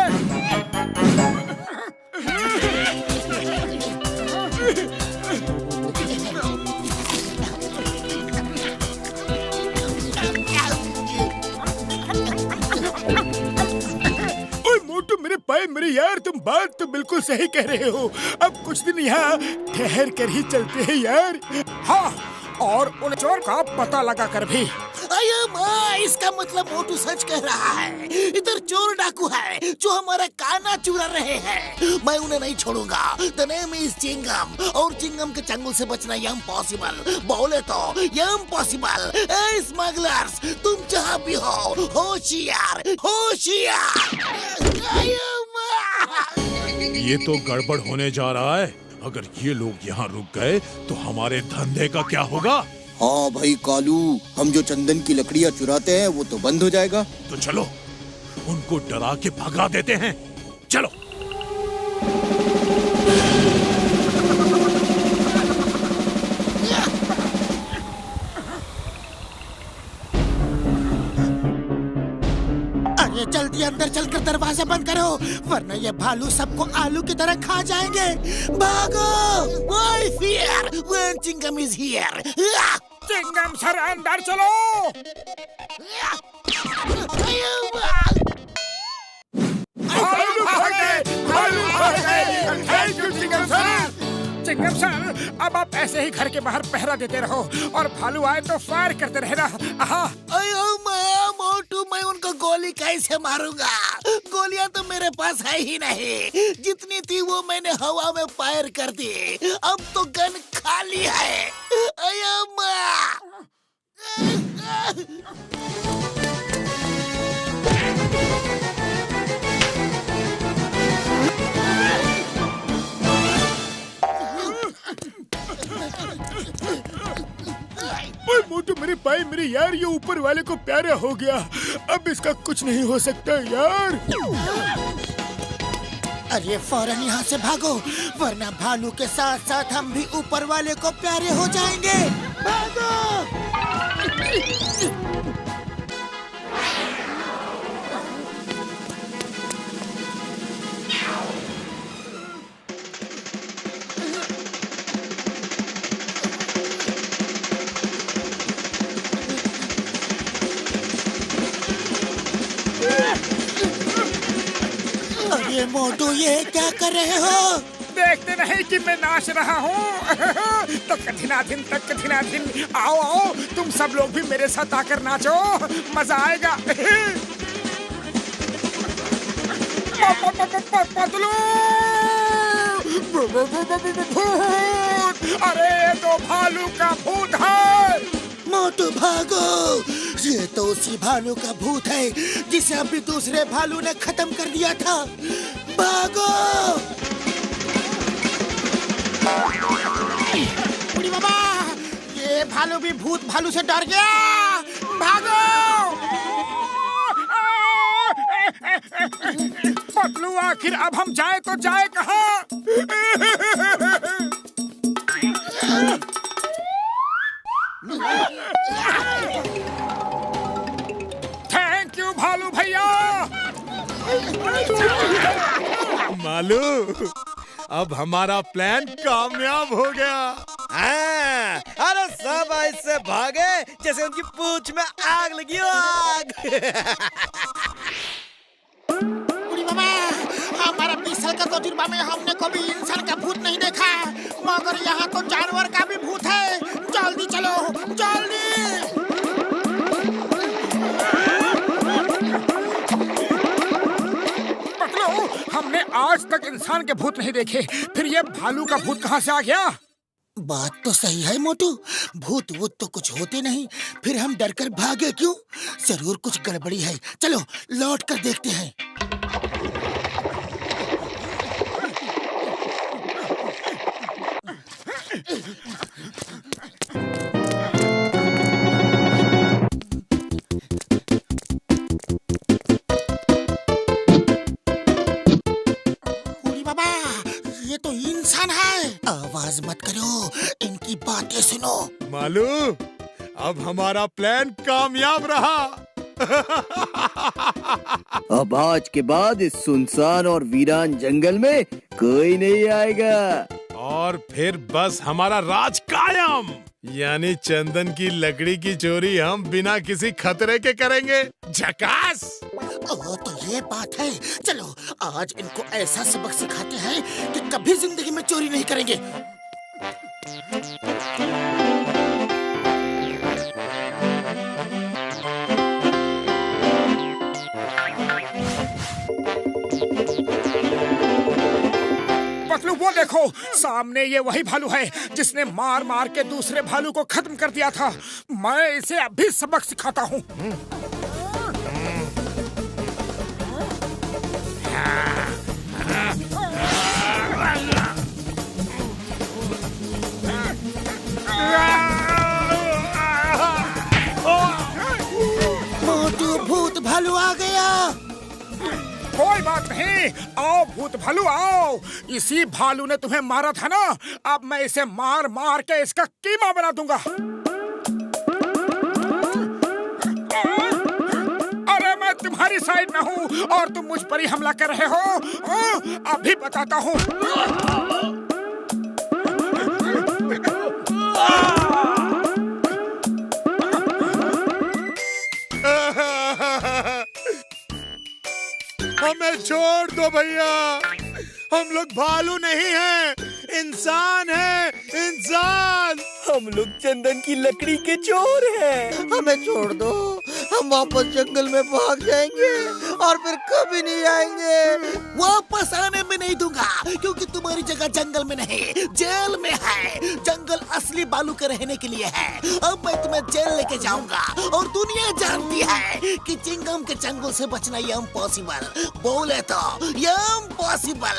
मोटू मेरे पाए मेरे यार, तुम बात तो बिल्कुल सही कह रहे हो। अब कुछ दिन यहाँ ठहर कर ही चलते हैं यार। हाँ, और उन चोर का पता लगा कर भी। अयो माँ, इसका मतलब मोटू सच कह रहा है। इधर चोर डाकू है जो हमारा काना चुरा रहे हैं, मैं उन्हें नहीं छोड़ूंगा। द नेम इज चिंगम, और चिंगम के चंगुल से बचना इम्पॉसिबल, बोले तो इम्पॉसिबल। ए स्मगलर्स, तुम जहाँ भी हो, होशियार होशियार। ये तो गड़बड़ होने जा रहा है। अगर ये लोग यहाँ रुक गए तो हमारे धंधे का क्या होगा? हाँ भाई कालू, हम जो चंदन की लकड़ियाँ चुराते हैं वो तो बंद हो जाएगा। तो चलो उनको डरा के भगा देते हैं, चलो। अरे जल्दी अंदर चलकर दरवाजा बंद करो, वरना ये भालू सबको आलू की तरह खा जाएंगे। भागो! Why fear when Chingam is here? Chingam sir अंदर चलो। भालू भाग गए, भालू भाग गए। Thank you Chingam sir. Chingam sir, अब आप ऐसे ही घर के बाहर पहरा देते रहो, और भालू आए तो फायर करते रहना। अयो मोटू, मैं उनको गोली कैसे मारूंगा? गोलियां तो मेरे पास है ही नहीं, जितनी थी वो मैंने हवा में फायर कर दी। अब तो गन खाली है। अयो माँ। मोटू मेरे भाई मेरे यार, ये ऊपर वाले को प्यारा हो गया, अब इसका कुछ नहीं हो सकता यार। अरे फौरन यहाँ से भागो, वरना भालू के साथ साथ हम भी ऊपर वाले को प्यारे हो जाएंगे। भागो! अरे मोटू, ये क्या कर रहे हो? देखते नहीं कि मैं नाच रहा हूँ। तो कठिनाधिन तक कठिनाधिन, आओ आओ, तुम सब लोग भी मेरे साथ आकर नाचो, मजा आएगा। पतलू, भूत! अरे ये तो भालू का भूत है। मोटू भागो, ये तो उसी भालू का भूत है जिसे अभी दूसरे भालू ने खत्म कर दिया था। भागो! बुढ़ी बाबा, ये भालू भी भूत भालू से डर गया। भागो! पतलू, आखिर अब हम जाए तो जाए कहाँ? थैंक यू भालू भैया। मालू, अब हमारा प्लान कामयाब हो गया। अरे सब ऐसे भागे जैसे उनकी पूंछ में आग लगी हो, आग। बुढ़ी बाबा, हमारा 20 साल का तजुर्बा में हमने कभी इंसान का भूत नहीं देखा, मगर यहाँ तो जानवर का भी भूत है। जल्दी चलो, जल्दी। पतलू, हमने आज तक इंसान के भूत नहीं देखे, फिर ये भालू का भूत कहाँ से आ गया? बात तो सही है मोटू, भूत वूत तो कुछ होते नहीं, फिर हम डर कर भागे क्यों? जरूर कुछ गड़बड़ी है। चलो लौट कर देखते हैं। बाबा, ये तो इंसान है। आवाज मत करो, इनकी बातें सुनो। मालू, अब हमारा प्लान कामयाब रहा। अब आज के बाद इस सुनसान और वीरान जंगल में कोई नहीं आएगा। और फिर बस हमारा राज कायम, यानी चंदन की लकड़ी की चोरी हम बिना किसी खतरे के करेंगे। झकास! ओह, तो ये बात है। चलो आज इनको ऐसा सबक सिखाते हैं कि कभी जिंदगी में चोरी नहीं करेंगे। पतलू, वो देखो, सामने ये वही भालू है जिसने मार मार के दूसरे भालू को खत्म कर दिया था। मैं इसे अभी सबक सिखाता हूँ। मोटू, भूत भालू आ गया। कोई बात नहीं, आओ भूत भालू आओ। इसी भालू ने तुम्हें मारा था ना, अब मैं इसे मार मार के इसका कीमा बना दूंगा। अरे मैं तुम्हारी साइड में हूँ और तुम मुझ पर ही हमला कर रहे हो। अभी बताता हूँ। हमें छोड़ दो भैया, हम लोग भालू नहीं हैं, इंसान हैं, इंसान। हम लोग चंदन की लकड़ी के चोर हैं। हमें छोड़ दो, हम वापस जंगल में भाग जाएंगे और फिर कभी नहीं आएंगे। वापस आने में नहीं दूंगा, क्योंकि तुम्हारी जगह जंगल में नहीं, जेल में है। जंगल असली भालू के रहने के लिए है। अब मैं तुम्हें जेल लेके जाऊंगा और दुनिया जानती है कि चिंगम के चंगुल से बचना इम्पॉसिबल। बोले तो इम्पॉसिबल।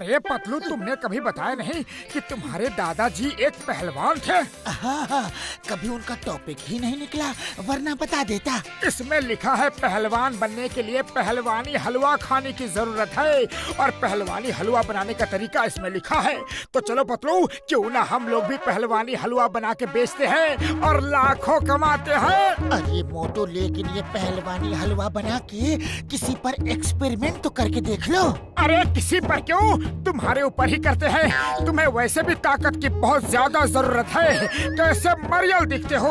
अरे पतलू, तुमने कभी बताया नहीं कि तुम्हारे दादाजी एक पहलवान थे? हाँ, कभी उनका टॉपिक ही नहीं निकला, वरना बता देता। इसमें लिखा है पहलवान बनने के लिए पहलवानी हलवा खाने की जरूरत है, और पहलवानी हलवा बनाने का तरीका इसमें लिखा है। तो चलो पतलू, क्यों ना हम लोग भी पहलवानी हलवा बना के बेचते हैं और लाखों कमाते हैं। अरे मोटू, लेकिन ये पहलवानी हलवा बना के किसी पर एक्सपेरिमेंट तो करके देख लो। अरे किसी पर क्यों, तुम्हारे ऊपर ही करते हैं। तुम्हें वैसे भी ताकत की बहुत ज्यादा जरूरत है, कैसे मरियल दिखते हो।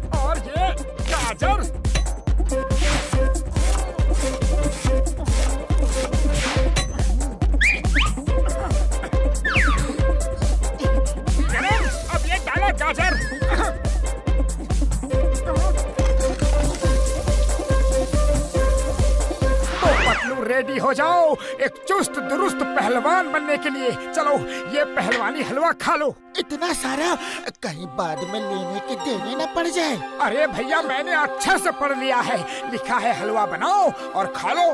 और ये गाजर, अब ये डाला गाजर। तो पतलू, रेडी हो जाओ एक चुस्त दुरुस्त पहलवान बनने के लिए। चलो ये पहलवानी हलवा खा लो। इतना सारा कहीं बाद में लेने के देने न पड़ जाए। अरे भैया, मैंने अच्छे से पढ़ लिया है, लिखा है हलवा बनाओ और खा लो।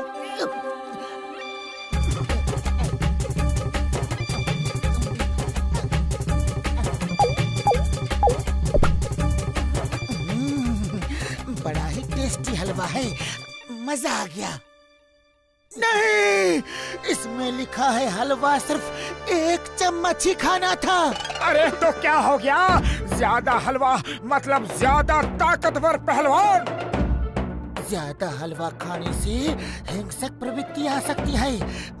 बड़ा ही टेस्टी हलवा है, मजा आ गया। नहीं, इसमें लिखा है हलवा सिर्फ 1 चम्मच ही खाना था। अरे तो क्या हो गया, ज्यादा हलवा मतलब ज्यादा ताकतवर पहलवान। ज्यादा हलवा खाने से हिंसक प्रवृत्ति आ सकती है।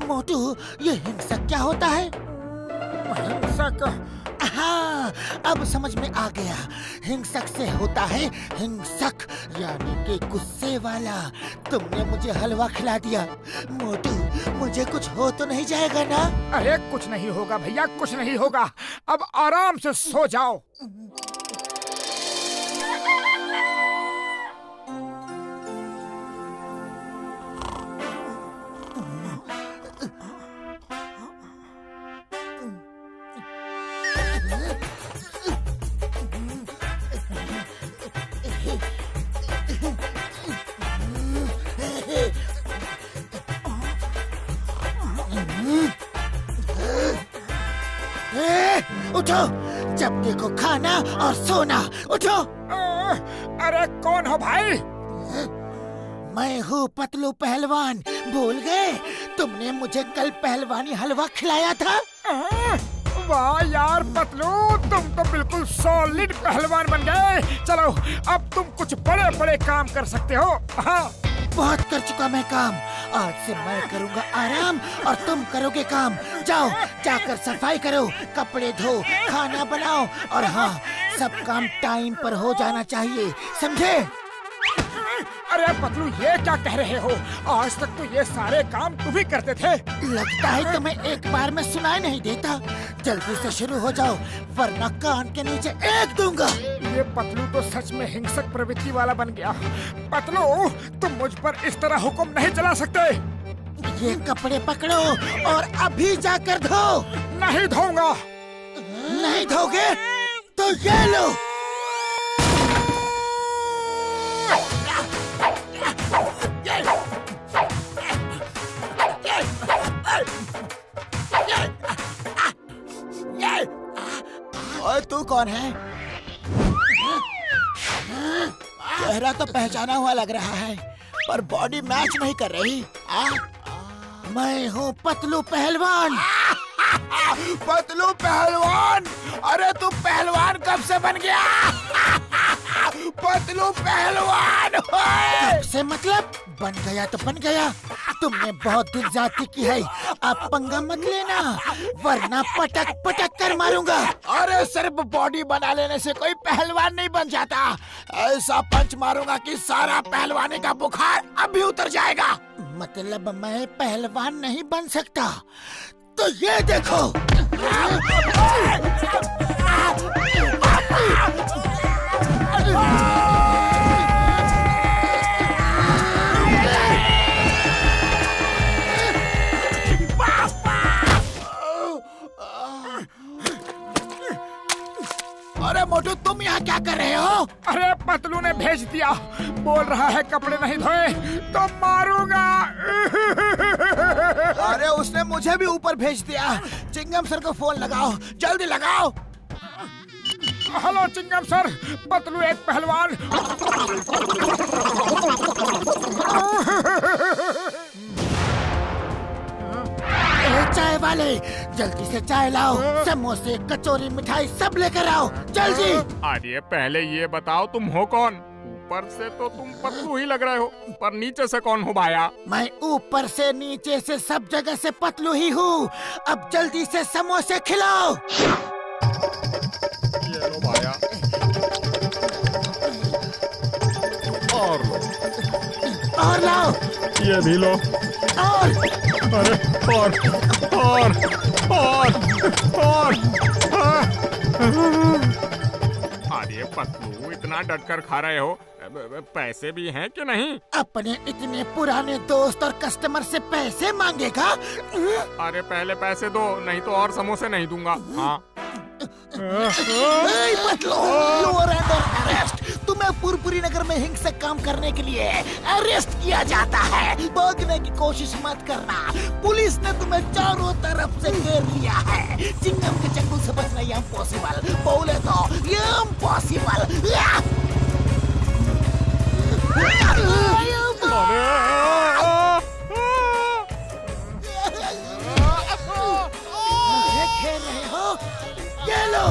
मोटू, ये हिंसक क्या होता है? हिंसक? हाँ, अब समझ में आ गया। हिंसक से होता है हिंसक, यानी कि गुस्से वाला। तुमने मुझे हलवा खिला दिया। मोटू, मुझे कुछ हो तो नहीं जाएगा ना? अरे कुछ नहीं होगा भैया, कुछ नहीं होगा। अब आराम से सो जाओ। उठो, जब देखो खाना और सोना। उठो। अरे कौन हो भाई? मैं हूँ पतलू पहलवान। भूल गए? तुमने मुझे कल पहलवानी हलवा खिलाया था। वाह यार पतलू, तुम तो बिल्कुल सॉलिड पहलवान बन गए। चलो अब तुम कुछ बड़े बड़े काम कर सकते हो। हाँ, बहुत कर चुका मैं काम। आज से मैं करूँगा आराम और तुम करोगे काम। जाओ, जाकर सफाई करो, कपड़े धो, खाना बनाओ, और हाँ, सब काम टाइम पर हो जाना चाहिए, समझे? अरे पतलू, ये क्या कह रहे हो? आज तक तो ये सारे काम तुम ही करते थे। लगता है तुम्हें एक बार में सुनाई नहीं देता। जल्दी से शुरू हो जाओ, वरना कान के नीचे एक दूंगा। ये पतलू तो सच में हिंसक प्रवृत्ति वाला बन गया। पतलू, तुम मुझ पर इस तरह हुक्म नहीं चला सकते। ये कपड़े पकड़ो और अभी जाकर धो। नहीं धोऊंगा। नहीं धोगे तो ये लो। और तू कौन है? चेहरा तो पहचाना हुआ लग रहा है, पर बॉडी मैच नहीं कर रही। मैं हूँ पतलू पहलवान। पतलू पहलवान? अरे तू पहलवान कब से बन गया? पतलू पहलवान कब से मतलब? बन गया तो बन गया। तुमने बहुत दिन जाती की है, अब पंगा मत लेना, वरना पटक पटक कर मारूंगा। अरे सिर्फ बॉडी बना लेने से कोई पहलवान नहीं बन जाता। ऐसा पंच मारूंगा कि सारा पहलवानी का बुखार अभी उतर जाएगा। मतलब मैं पहलवान नहीं बन सकता? तो ये देखो। अरे मोटू, भेज दिया। बोल रहा है कपड़े नहीं धोए तो मारूंगा। अरे उसने मुझे भी ऊपर भेज दिया। चिंगम सर को फोन लगाओ, जल्दी लगाओ। हेलो चिंगम सर, पतलू एक पहलवान। चाय वाले, जल्दी से चाय लाओ, समोसे, कचौरी, मिठाई सब लेकर आओ, जल्दी। अरे पहले ये बताओ तुम हो कौन? ऊपर से तो तुम पतलू ही लग रहे हो, पर नीचे से कौन हो भाया? मैं ऊपर से नीचे से सब जगह से पतलू ही हूँ। अब जल्दी से समोसे खिलाओ। ये लो भाया। और लाओ। ये भी लो। और अरे और अरे पतलू इतना डट कर खा रहे हो, पैसे भी हैं कि नहीं? अपने इतने पुराने दोस्त और कस्टमर से पैसे मांगेगा? अरे पहले पैसे दो, नहीं तो और समोसे नहीं दूंगा। हाँ Patlu, you are under arrest। तुम्हें पुरपुरी नगर में हिंसक काम करने के लिए अरेस्ट किया जाता है। भागने की कोशिश मत करना, पुलिस ने तुम्हें चारों तरफ से घेर लिया है। चिंगम के चंगुल से बचना ये इम्पॉसिबल, बोले तो ये इम्पॉसिबल। खेल रहे हो? ये लो।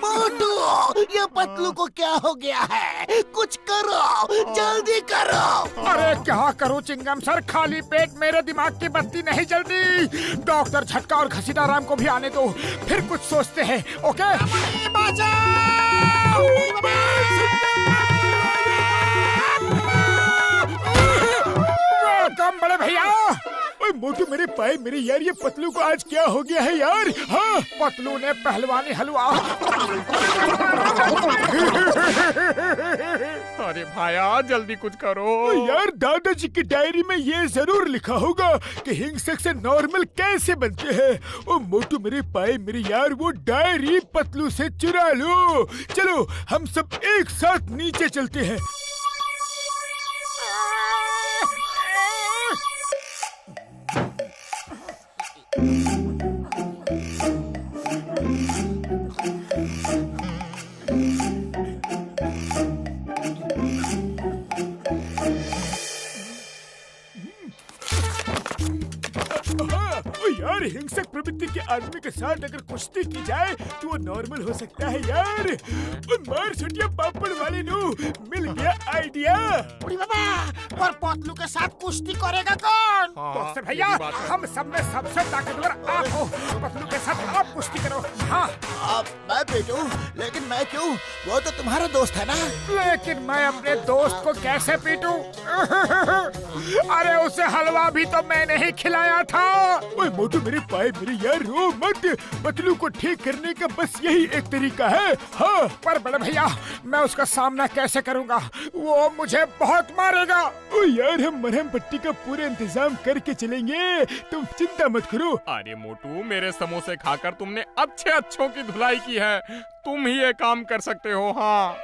मोटू, ये पतलू को क्या हो गया है? कुछ करो, जल्दी करो। अरे क्या करूं चिंगम सर, खाली पेट मेरे दिमाग की बत्ती नहीं जलती। डॉक्टर झटका और घसीटा राम को भी आने दो, फिर कुछ सोचते हैं। ओके? वेलकम बड़े भैया। मोटू मेरे पाए मेरे यार, ये पतलू को आज क्या हो गया है यार? हाँ, पतलू ने पहलवानी हलवा। अरे भाया जल्दी कुछ करो यार। दादाजी की डायरी में ये जरूर लिखा होगा कि हिंसक से नॉर्मल कैसे बनते हैं। ओ मोटू मेरे पाए मेरे यार, वो डायरी पतलू से चुरा लो। चलो हम सब एक साथ नीचे चलते हैं। यार हिंसक प्रवृत्ति के आदमी के साथ अगर कुश्ती की जाए तो वो नॉर्मल हो सकता है यार। मार छुटिया पापड़ वाले नो, मिल गया आइडिया। पर पतलू के साथ कुश्ती करेगा कौन? डॉक्टर भैया, हम सब में सबसे ताकतवर आप हो, पतलू के साथ आप कुश्ती करो। हाँ मैं पीटू, लेकिन मैं क्यों? वो तो तुम्हारा दोस्त है ना। लेकिन मैं अपने दोस्त को कैसे पीटूं? अरे उसे हलवा भी तो मैंने ही खिलाया था। ओए मोटू मेरे पाए मेरे यार, रो मत। पतलू को ठीक करने का बस यही एक तरीका है। हाँ पर बड़े भैया, मैं उसका सामना कैसे करूँगा? वो मुझे बहुत मारेगा। ओ यार, हम मरहम पट्टी का पूरा इंतजाम करके चलेंगे, तुम चिंता मत करो। अरे मोटू, मेरे समोसे खाकर तुमने अच्छे अच्छों की धुलाई की है, तुम ही ये काम कर सकते हो। हाँ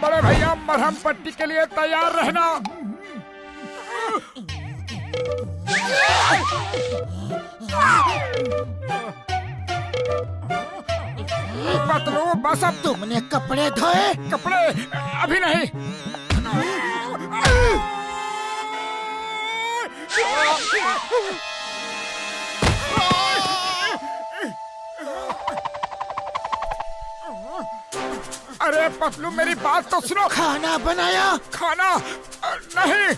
बड़े भैया, मरहम पट्टी के लिए तैयार रहना। पतलू बस अब तुमने कपड़े धोए? कपड़े अभी नहीं। अरे पतलू मेरी बात तो सुनो। खाना बनाया? खाना नहीं।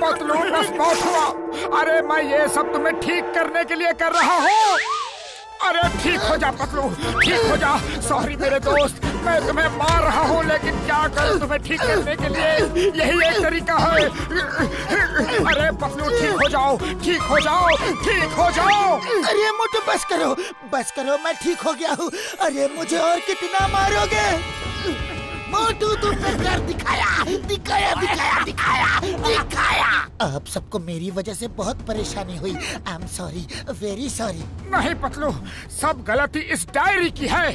पतलू बस बहुत हुआ। अरे मैं ये सब तुम्हें ठीक करने के लिए कर रहा हूँ। अरे ठीक हो जा पतलू, ठीक हो जा। सॉरी मेरे दोस्त, मैं तुम्हें मार रहा हूँ, लेकिन क्या करूँ तुम्हें ठीक करने के लिए यही एक तरीका है। अरे पतलू, ठीक हो जाओ, ठीक हो जाओ, ठीक हो जाओ। अरे मोटू बस करो, मैं ठीक हो गया हूँ। अरे मुझे और कितना मारोगे? मोटू तुमने कर दिखाया। अब सबको मेरी वजह से बहुत परेशानी हुई। I am sorry, very sorry. नहीं पतलू, सब गलती इस डायरी की है।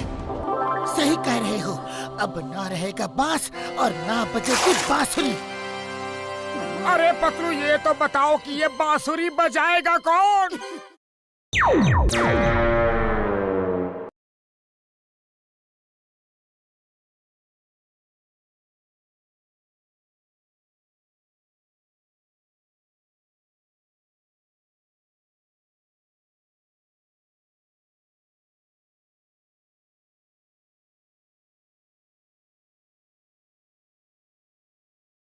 सही कह रहे हो। अब ना रहेगा बांस और ना बजेगी बांसुरी। अरे पतलू, ये तो बताओ कि ये बांसुरी बजाएगा कौन?